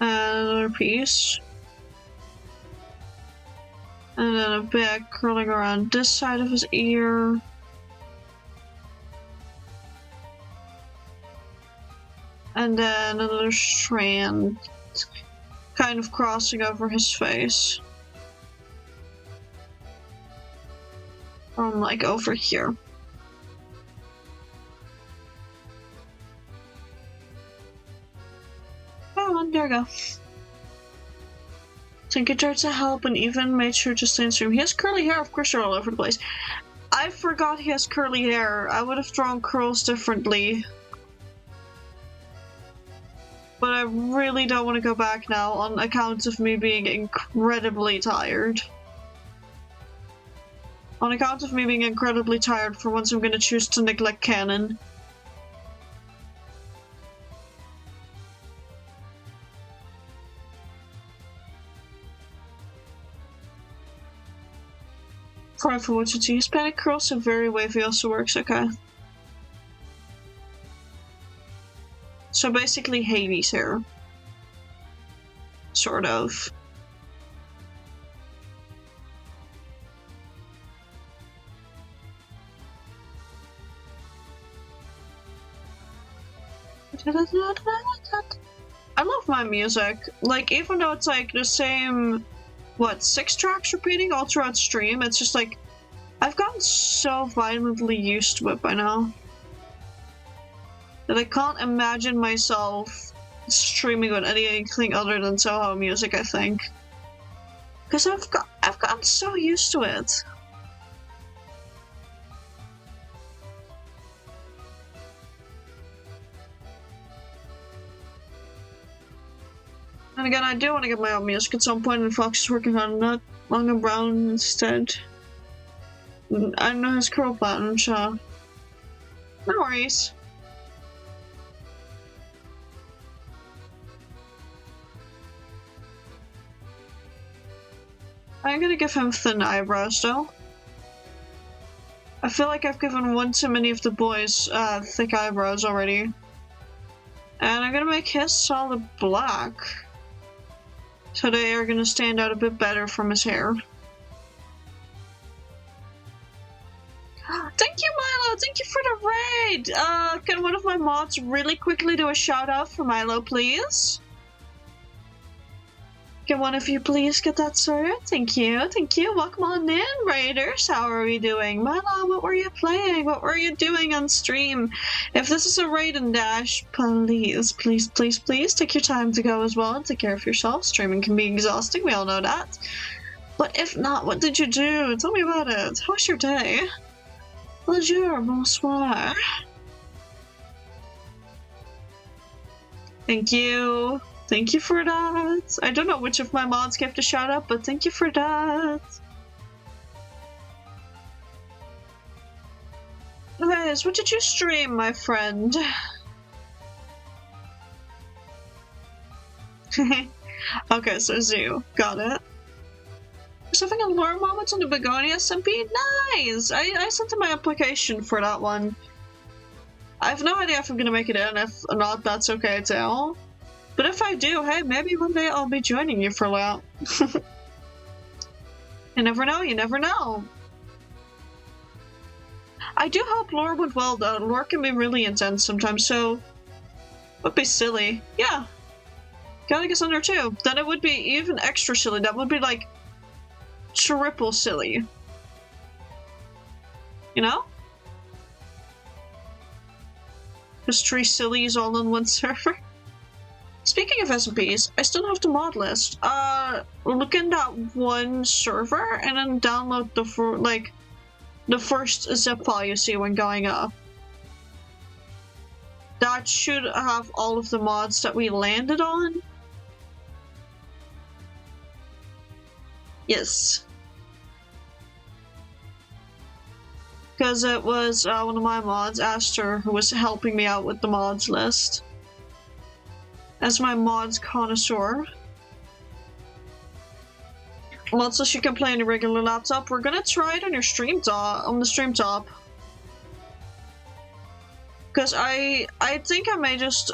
And another piece. And then a bit curling around this side of his ear. And then another strand kind of crossing over his face. From like over here. Oh, there we go. Tinker tried to help and even made sure to stay in stream. He has curly hair, of course they're all over the place. I forgot he has curly hair. I would have drawn curls differently. But I really don't want to go back now on account of me being incredibly tired. On account of me being incredibly tired, for once I'm going to choose to neglect canon. For what you see, Hispanic curls have very wavy also works, okay. So basically Hades hair. Sort of. I love my music. Like, even though it's like the same, what, 6 tracks repeating all throughout stream, it's just like, I've gotten so violently used to it by now. That I can't imagine myself streaming with anything other than Soho music, I think. Because I've gotten so used to it. And again, I do want to get my own music at some point, and Fox is working on that. Long and Brown instead. I know his curl pattern, so no worries. I'm gonna give him thin eyebrows, though. I feel like I've given one too many of the boys thick eyebrows already. And I'm gonna make his solid black. So they are gonna stand out a bit better from his hair. Thank you, Milo! Thank you for the raid! Can one of my mods really quickly do a shout out for Milo, please? Can one of you please get that started? Thank you, thank you. Welcome on in, raiders. How are we doing? Milo, what were you playing? What were you doing on stream? If this is a raid and dash, please, please, please, please take your time to go as well and take care of yourself. Streaming can be exhausting, we all know that. But if not, what did you do? Tell me about it. How was your day? Bonjour, bonsoir. Thank you. Thank you for that. I don't know which of my mods gave the shout out, but thank you for that. Anyways, what did you stream, my friend? Okay, so Zoo. Got it. Just having a lore moment on the Begonia SMP? Nice! I sent in my application for that one. I have no idea if I'm gonna make it in. If not, that's okay too. But if I do, hey, maybe one day I'll be joining you for that. You never know, you never know. I do hope lore went well though. Lore can be really intense sometimes, so would be silly. Yeah. Gotta get under too. Then it would be even extra silly. That would be like triple silly. You know? Just 3 sillies all on one server. Speaking of SMPs, I still have the mod list. Look in that one server and then download the first zip file you see when going up. That should have all of the mods that we landed on. Yes. Because it was one of my mods, Aster, who was helping me out with the mods list. As my mods connoisseur. Also, you can play on your regular laptop. We're gonna try it on your stream top, on the stream top. Because I think I may just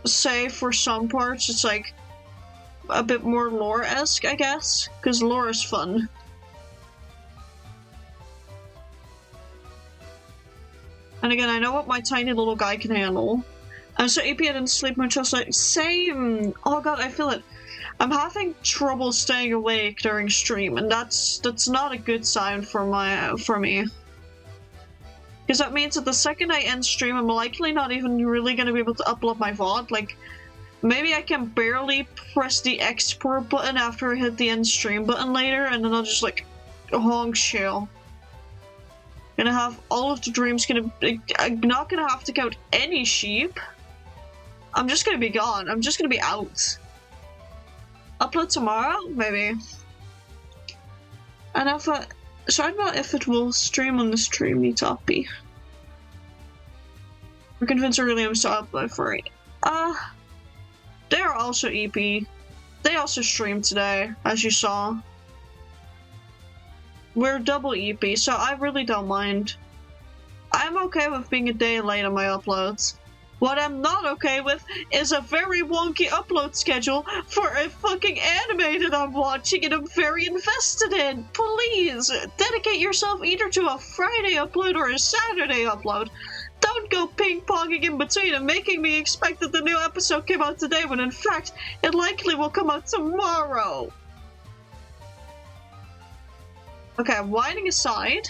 say for some parts it's like a bit more lore-esque, I guess. Because lore is fun. And again, I know what my tiny little guy can handle. I'm so EP I didn't sleep much last night. Same! Oh god, I feel it. I'm having trouble staying awake during stream, and that's not a good sign for me. Because that means that the second I end stream, I'm likely not even really gonna be able to upload my VOD. Like, maybe I can barely press the export button after I hit the end stream button later, and then I'll just like honk shell. Gonna have all of the dreams. I'm not gonna have to count any sheep. I'm just gonna be gone. I'm just gonna be out. Upload tomorrow? Maybe. And if so I don't know if it will stream on the streamy toppy. We're convinced Williams to upload for it. They are also EP. They also streamed today, as you saw. We're double EP, so I really don't mind. I'm okay with being a day late on my uploads. What I'm not okay with is a very wonky upload schedule for a fucking anime that I'm watching and I'm very invested in. Please, dedicate yourself either to a Friday upload or a Saturday upload. Don't go ping-ponging in between and making me expect that the new episode came out today when in fact it likely will come out tomorrow. Okay, whining aside,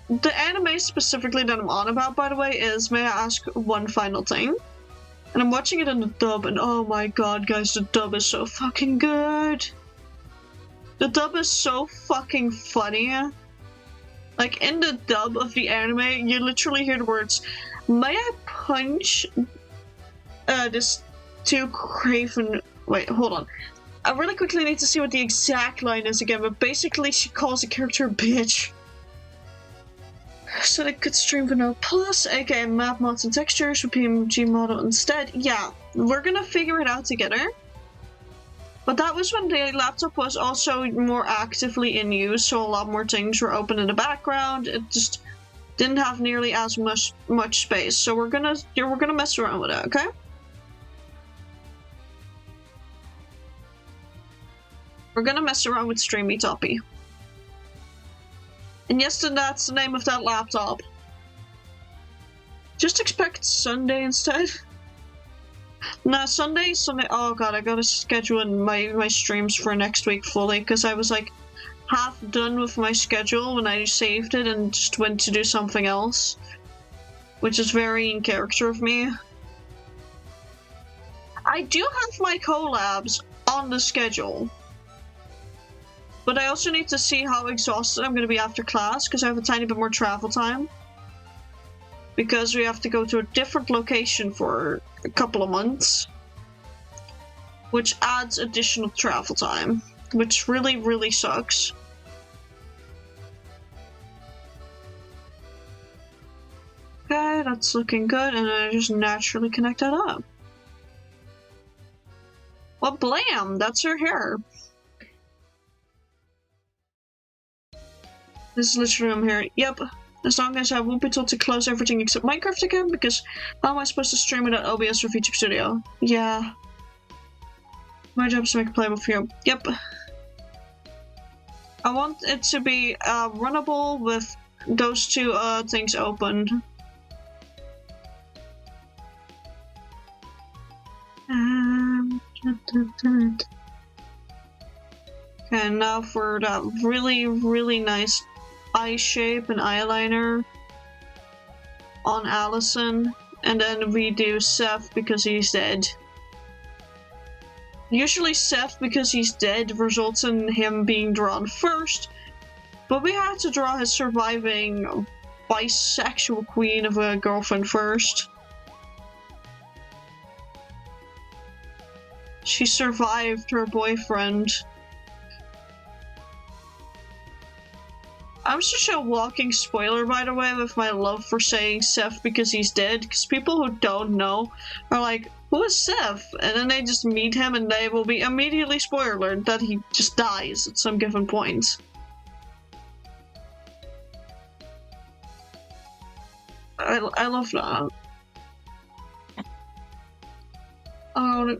the anime specifically that I'm on about, by the way, is, may I ask one final thing? And I'm watching it in the dub, and oh my god, guys, the dub is so fucking good. The dub is so fucking funny. Like, in the dub of the anime, you literally hear the words, "May I punch this too craven..." Wait, hold on. I really quickly need to see what the exact line is again, but basically she calls a character a bitch. So they could stream Vanilla Plus, aka map mods and textures with PMG model instead. Yeah, we're gonna figure it out together. But that was when the laptop was also more actively in use, so a lot more things were open in the background. It just didn't have nearly as much space. So we're gonna mess around with it, okay? We're gonna mess around with Streamy Toppy. And yes, then that's the name of that laptop. Just expect Sunday instead. Nah, Sunday, oh god, I gotta schedule in my streams for next week fully, because I was like half done with my schedule when I saved it and just went to do something else. Which is very in character of me. I do have my collabs on the schedule. But I also need to see how exhausted I'm going to be after class, because I have a tiny bit more travel time. because we have to go to a different location for a couple of months, which adds additional travel time, which really, really sucks. Okay, that's looking good, and I just naturally connect that up. Well, blam! That's her hair. This is literally I'm here. Yep. As long as I won't be told to close everything except Minecraft again, because how am I supposed to stream without OBS or VTube Studio? Yeah. My job is to make it playable for you. Yep. I want it to be runnable with those two things open. Okay, now for that really, really nice eye shape and eyeliner on Allison, and then we do Seth because he's dead. Usually Seth because he's dead results in him being drawn first, but we had to draw his surviving bisexual queen of a girlfriend first. She survived her boyfriend. I'm such a walking spoiler, by the way, with my love for saying Seth because he's dead, because people who don't know are like, who is Seth? And then they just meet him and they will be immediately spoilered that he just dies at some given point. I love that. I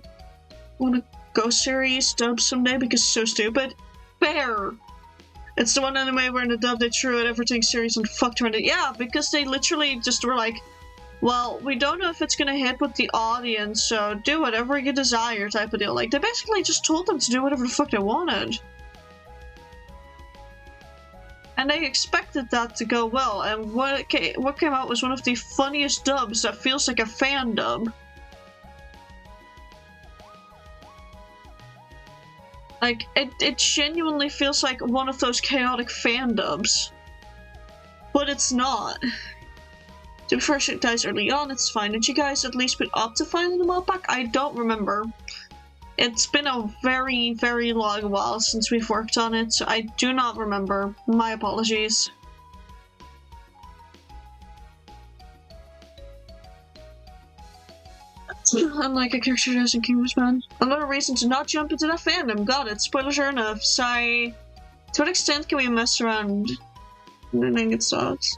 want a Ghost series dub someday because it's so stupid. Fair! It's the one anime where in the dub they threw out everything series and fucked around it. Yeah, because they literally just were like, well, we don't know if it's gonna hit with the audience, so do whatever you desire type of deal. Like, they basically just told them to do whatever the fuck they wanted. And they expected that to go well, and what came out was one of the funniest dubs that feels like a fan dub. Like, it genuinely feels like one of those chaotic fan dubs. But it's not. To be first, it dies early on, it's fine. Did you guys at least put Optifine in the mod pack? I don't remember. It's been a very, very long while since we've worked on it, so I do not remember. My apologies. Unlike a character as in Kingdom's Man. Another reason to not jump into that fandom. Got it. Spoilers are enough. Sigh. To what extent can we mess around? And then it stops.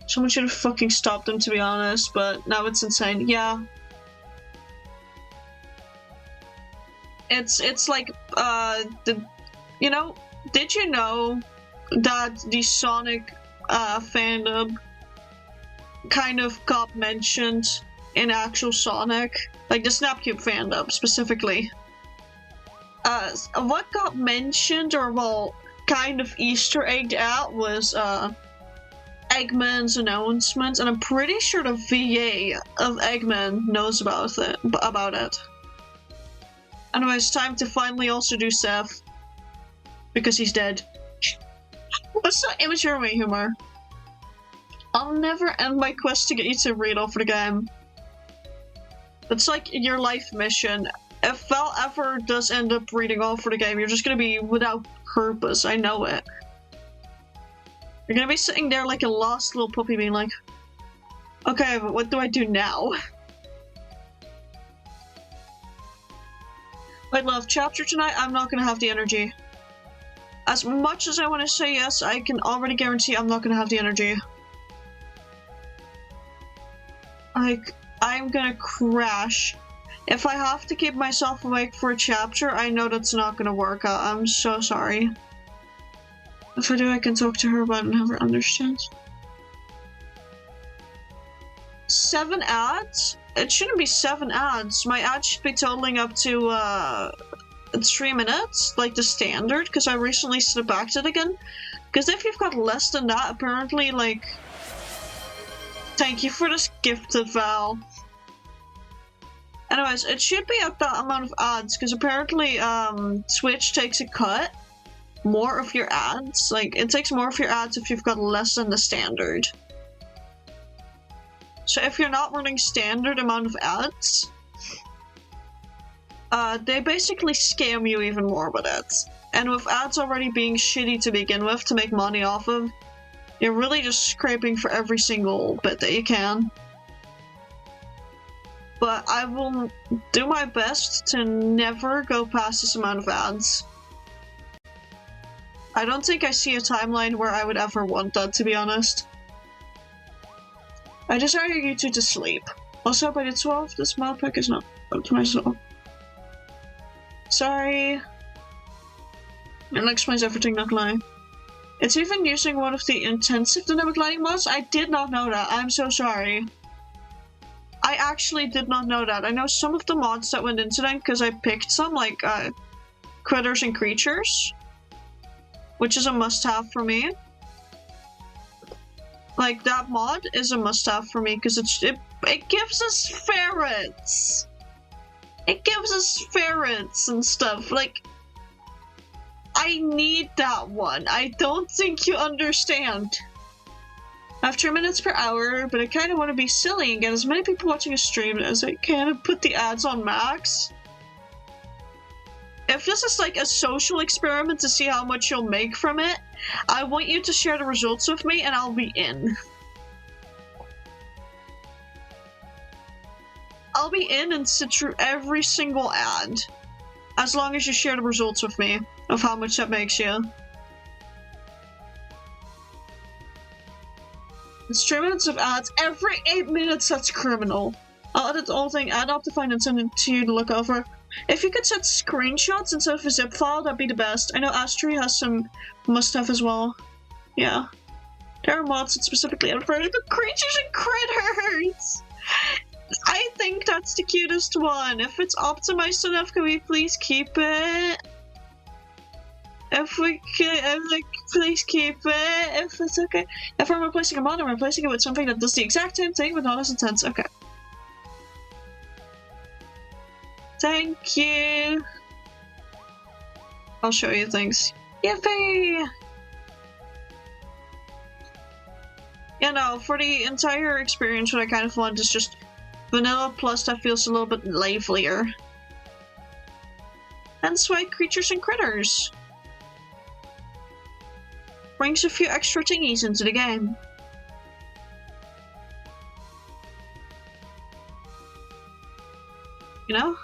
Someone should have fucking stopped them, to be honest, but now it's insane. Yeah. It's like, you know, did you know that the Sonic fandom kind of got mentioned in actual Sonic? Like the Snapcube fandom, specifically. What got mentioned, or well, kind of Easter egged out, was Eggman's announcement, and I'm pretty sure the VA of Eggman knows about it. Anyway, it's time to finally also do Seth, because he's dead. What's that immature me humor? I'll never end my quest to get you to read all for the game. It's like your life mission. If Val ever does end up reading all for the game, you're just gonna be without purpose, I know it. You're gonna be sitting there like a lost little puppy being like, okay, but what do I do now? I love chapter tonight, I'm not gonna have the energy. As much as I want to say yes, I can already guarantee I'm not gonna have the energy. Like, I'm gonna crash. If I have to keep myself awake for a chapter, I know that's not gonna work out. I'm so sorry. If I do, I can talk to her about it and have her understand. 7 ads? It shouldn't be 7 ads. My ads should be totaling up to 3 minutes, like the standard, because I recently set it back to it again. Because if you've got less than that, apparently, like... Thank you for this gifted Val. Anyways, it should be at that amount of ads, because apparently Twitch takes a cut more of your ads. Like, it takes more of your ads if you've got less than the standard. So if you're not running standard amount of ads, they basically scam you even more with ads. And with ads already being shitty to begin with to make money off of, you're really just scraping for every single bit that you can. But I will do my best to never go past this amount of ads. I don't think I see a timeline where I would ever want that, to be honest. I desire you two to sleep. Also, by the 12th, this mod pack is not optimized at all. Sorry. It explains everything, not lying. It's even using one of the intensive dynamic lighting mods? I did not know that. I'm so sorry. I actually did not know that. I know some of the mods that went into them because I picked some, like, critters and creatures. Which is a must-have for me. Like, that mod is a must-have for me because it gives us ferrets. It gives us ferrets and stuff. Like, I need that one. I don't think you understand. I have 2 minutes per hour, but I kind of want to be silly and get as many people watching a stream as I can and put the ads on max. If this is like a social experiment to see how much you'll make from it, I want you to share the results with me and I'll be in. I'll be in and sit through every single ad. As long as you share the results with me of how much that makes you. It's 3 minutes of ads every 8 minutes, that's criminal. I'll edit the whole thing, add up the fine and send it to you to look over. If you could set screenshots instead of a zip file, that'd be the best. I know Astri has some must-have as well. Yeah. There are mods that specifically advertise for creatures and critters! I think that's the cutest one. If it's optimized enough, can we please keep it? If we could, please keep it. If it's okay. If I'm replacing a mod, I'm replacing it with something that does the exact same thing but not as intense. Okay. Thank you. I'll show you things. Yippee! You know, for the entire experience, what I kind of want is just vanilla plus that feels a little bit livelier. Hence why creatures and critters. Brings a few extra thingies into the game. You know?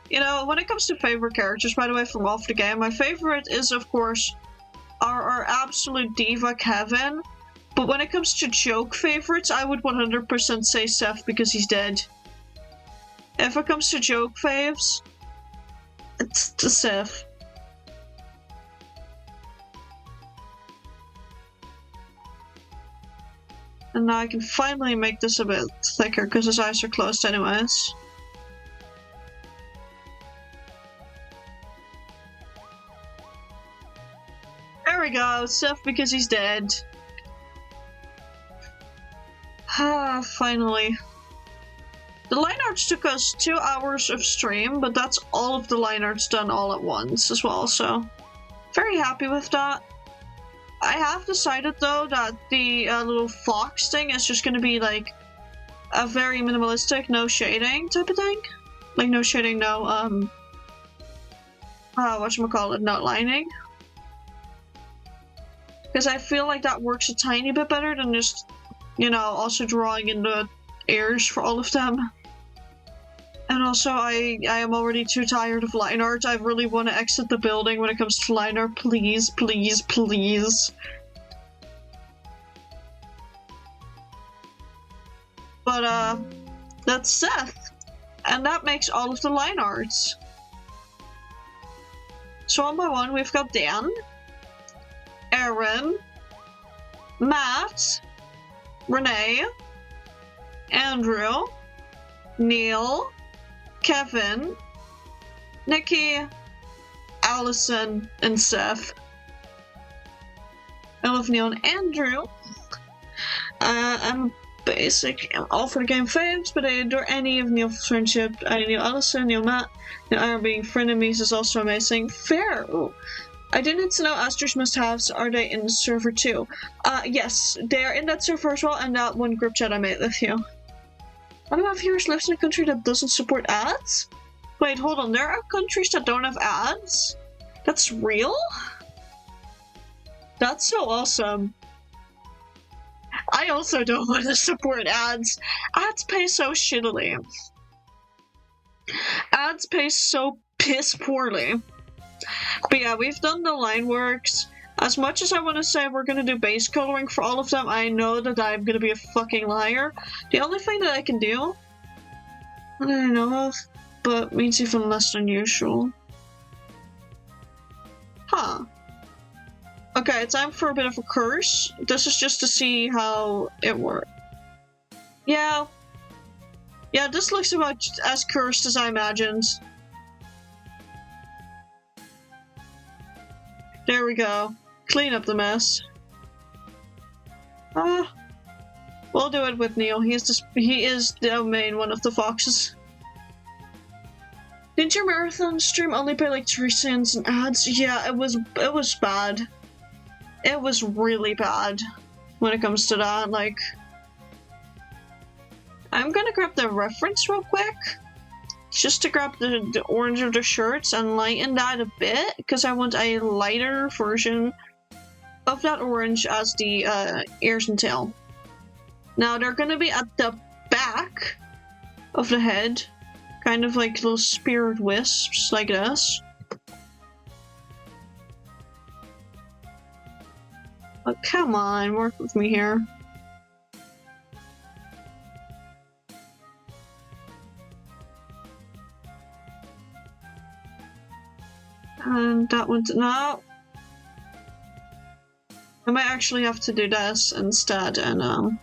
You know, when it comes to favorite characters, by the way, from off the game, my favorite is, of course, our absolute diva, Kevin. But when it comes to joke favorites, I would 100% say Seth because he's dead. If it comes to joke faves, it's the Seth. And now I can finally make this a bit thicker because his eyes are closed anyways. There we go, Seth because he's dead. Ah, finally. The line arts took us 2 hours of stream, but that's all of the line arts done all at once as well, so very happy with that. I have decided though that the little fox thing is just gonna be like a very minimalistic, no shading type of thing. Like no shading, no whatchamacallit, not lining. Because I feel like that works a tiny bit better than just, you know, also drawing in the ears for all of them. And also, I am already too tired of line art. I really want to exit the building when it comes to line art. Please, please, please. But, that's Seth. And that makes all of the line arts. So one by one, we've got Dan, Aaron, Matt, Renee, Andrew, Neil, Kevin, Nikki, Allison, and Seth. I love Neil and Andrew. And basic. All for the game faves, but I adore any of Neil's friendship. I knew Alison, Neil Matt, and Aaron being frenemies is also amazing. Fair! Ooh. I do need to know Aster's must-haves. Are they in the server too? Yes, they are in that server as well, and that one group chat I made with you. I don't know if viewers lives in a country that doesn't support ads? Wait, hold on, there are countries that don't have ads? That's real? That's so awesome. I also don't want to support ads. Ads pay so shittily. Ads pay so piss poorly. But yeah, we've done the line works. As much as I want to say we're going to do base coloring for all of them, I know that I'm going to be a fucking liar. The only thing that I can do, I don't know of, but means even less than usual. Huh. Okay, time for a bit of a curse. This is just to see how it works. Yeah. Yeah, this looks about as cursed as I imagined. There we go. Clean up the mess. We'll do it with Neil. He is the main one of the foxes. Didn't your marathon stream only pay like 3 cents in ads? Yeah, it was bad. It was really bad when it comes to that. Like, I'm gonna grab the reference real quick. Just to grab the orange of the shirts and lighten that a bit, because I want a lighter version of that orange as the ears and tail. Now they're gonna be at the back of the head, kind of like little spirit wisps like this. Oh, come on, work with me here. And that one's no. I might actually have to do this instead and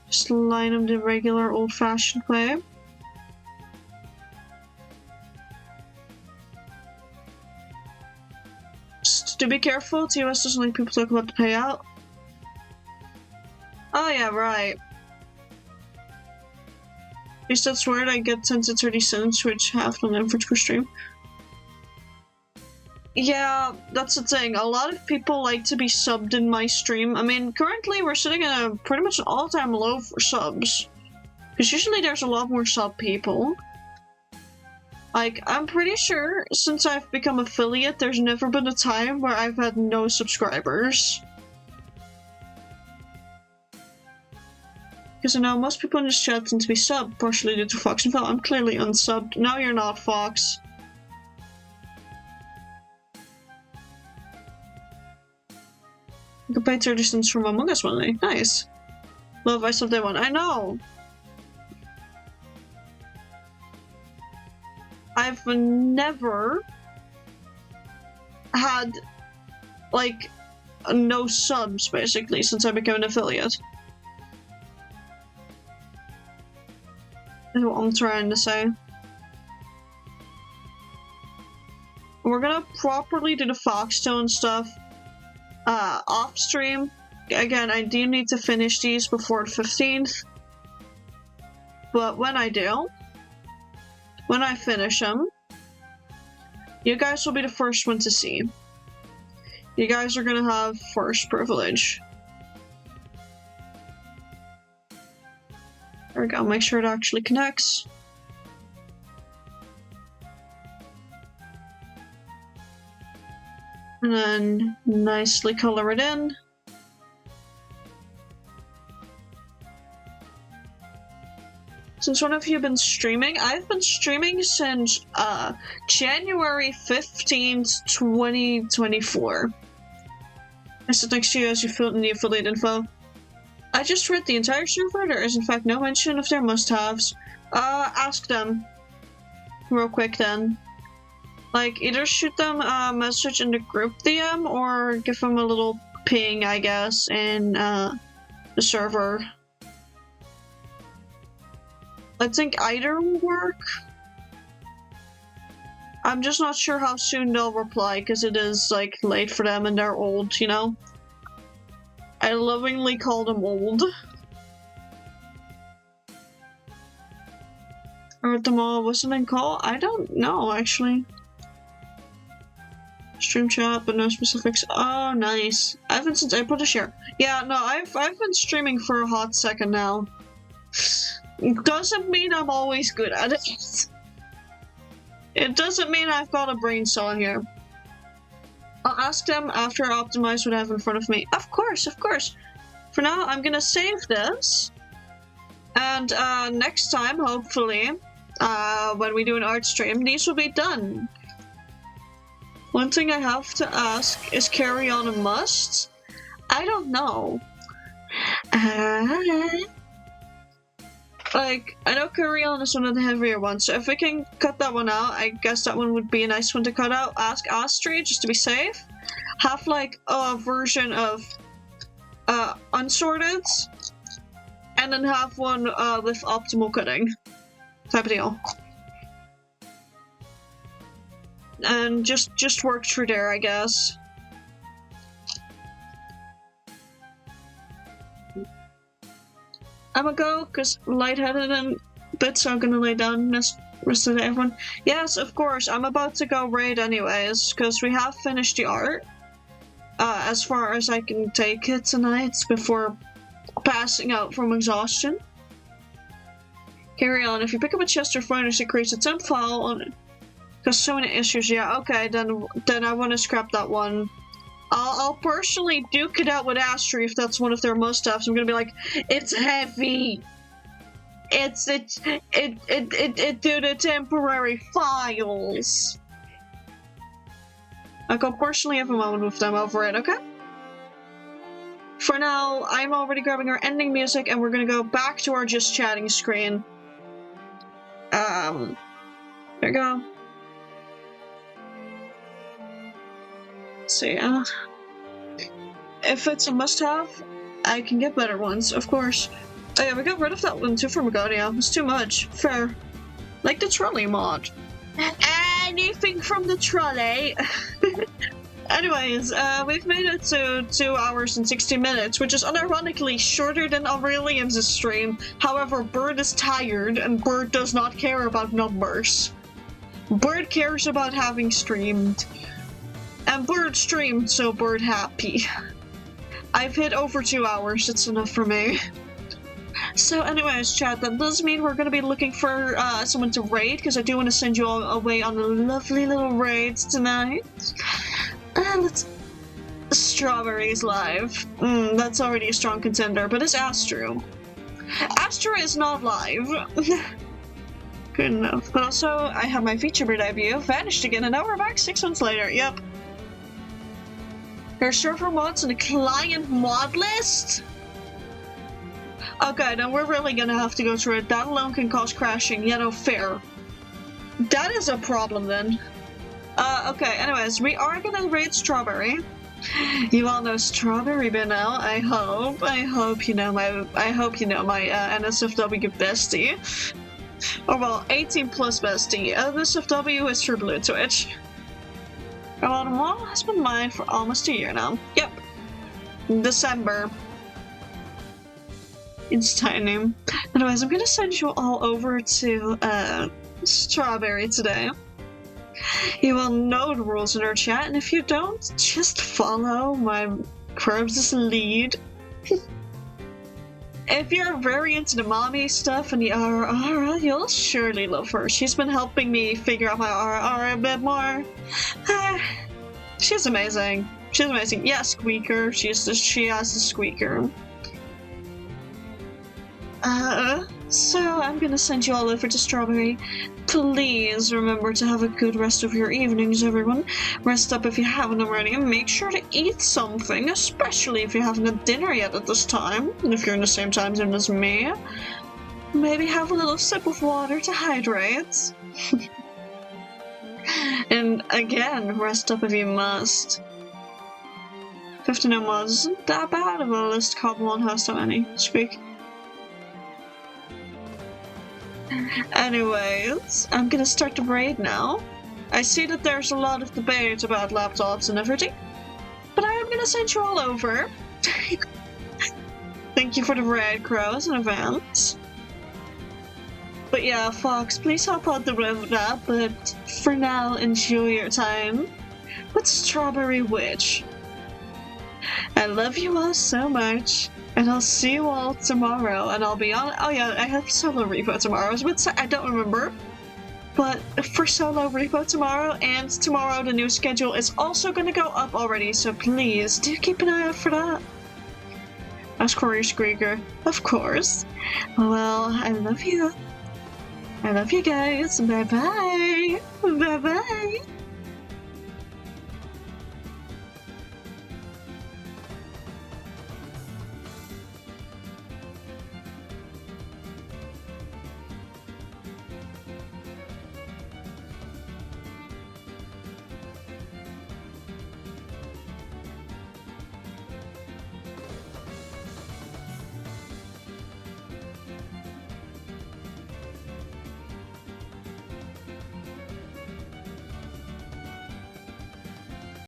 just line them the regular old-fashioned way. Just to be careful, TOS doesn't like people talk about the payout. Oh yeah, right. At least that's weird, I get 10 to 30 cents, which half on average per stream. Yeah, that's the thing. A lot of people like to be subbed in my stream. I mean, currently we're sitting at a pretty much an all-time low for subs. Because usually there's a lot more sub people. Like, I'm pretty sure since I've become affiliate, there's never been a time where I've had no subscribers. Because I know most people in this chat tend to be subbed, partially due to Fox and Phil. I'm clearly unsubbed. No, you're not, Fox. You can pay 30 cents from Among Us one day. Nice. Love, I subbed that one. I know! I've never had, like, no subs, basically, since I became an affiliate. Is what I'm trying to say. We're gonna properly do the Foxstone stuff off stream. Again, I do need to finish these before the 15th. But when I do, when I finish them, you guys will be the first one to see. You guys are gonna have first privilege. There we go, make sure it actually connects. And then nicely color it in. Since when have you been streaming? I've been streaming since January 15th, 2024. I sit next to you as you fill in the affiliate info. I just read the entire server. There is in fact no mention of their must-haves. Ask them. Real quick then. Like, either shoot them a message in the group DM or give them a little ping, I guess, in the server. I think either will work. I'm just not sure how soon they'll reply, because it is, like, late for them and they're old, you know? I lovingly call them old. Or them all listening call? I don't know, actually. Stream chat, but no specifics. Oh, nice. I've been since April this year. Yeah, no, I've been streaming for a hot second now. Doesn't mean I'm always good at it. It doesn't mean I've got a brain cell here. I'll ask them after I optimize what I have in front of me. Of course, of course. For now, I'm gonna save this. And next time, hopefully, when we do an art stream, these will be done. One thing I have to ask, is carry on a must? I don't know. Like, I know carry on is one of the heavier ones, so if we can cut that one out, I guess that one would be a nice one to cut out. Ask Astrid, just to be safe. Have, like, a version of unsorted, and then have one with optimal cutting. Type of deal. And just work through there, I guess. I'm gonna go, because lightheaded and bits, so I'm gonna lay down this rest of the everyone. Yes, of course, I'm about to go raid anyways, because we have finished the art. As far as I can take it tonight, before passing out from exhaustion. Carry on, if you pick up a chest or furnace, it creates a temp file on it. Because so many issues, yeah, okay, then I want to scrap that one. I'll personally duke it out with Astrid if that's one of their must-haves. I'm gonna be like, it's heavy! It's due to temporary files! Like, I'll personally have a moment with them over it, okay? For now, I'm already grabbing our ending music and we're gonna go back to our just chatting screen. There we go. So yeah, if it's a must-have, I can get better ones, of course. Oh yeah, we got rid of that one too from Agonia. It's too much. Fair. Like the trolley mod. Anything from the trolley. Anyways, we've made it to 2 hours and 60 minutes, which is unironically shorter than Aurelian's stream. However, Bird is tired, and Bird does not care about numbers. Bird cares about having streamed. And Bird streamed, so Bird happy. I've hit over 2 hours, it's enough for me. So anyways, chat, that does mean we're gonna be looking for someone to raid, because I do want to send you all away on a lovely little raid tonight. Let's... Strawberries live. That's already a strong contender, but it's Astro. Astro is not live. Good enough. But also, I have my feature debut, vanished again, and now we're back 6 months later. Yep. There's server mods and a client mod list? Okay, then we're really gonna have to go through it. That alone can cause crashing. Yeah, no, fair. That is a problem then. Okay, anyways, we are gonna raid Strawberry. You all know Strawberry by now, I hope you know my NSFW bestie. Or well, 18 plus bestie. NSFW is for Blue Twitch. Well, mom has been mine for almost a year now. Yep. December. It's tiny. Anyways, I'm gonna send you all over to Strawberry today. You will know the rules in our chat, and if you don't, just follow my Crobs' lead. If you're very into the mommy stuff and the RR, you'll surely love her. She's been helping me figure out my RR a bit more. She's amazing. She's amazing. Yeah, Squeaker. She has a Squeaker. So I'm gonna send you all over to Strawberry. Please remember to have a good rest of your evenings, everyone. Rest up if you haven't already, and make sure to eat something, especially if you haven't had dinner yet at this time, and if you're in the same time zone as me. Maybe have a little sip of water to hydrate. And again, rest up if you must. 59 mods isn't that bad of a list. Cobblon has so many. Squeak. Anyways, I'm gonna start the raid now. I see that there's a lot of debate about laptops and everything, but I am gonna send you all over. Thank you for the red crows in advance. But yeah, Fox, please hop on the road up, but for now, enjoy your time with Strawberry Witch. I love you all so much, and I'll see you all tomorrow, and I'll be on- oh yeah, I have solo repo tomorrow. I was about to say, I don't remember, but for solo repo tomorrow, and tomorrow the new schedule is also gonna go up already, so please do keep an eye out for that. Ask Courier Squeaker, of course. Well, I love you. I love you guys. Bye-bye. Bye-bye.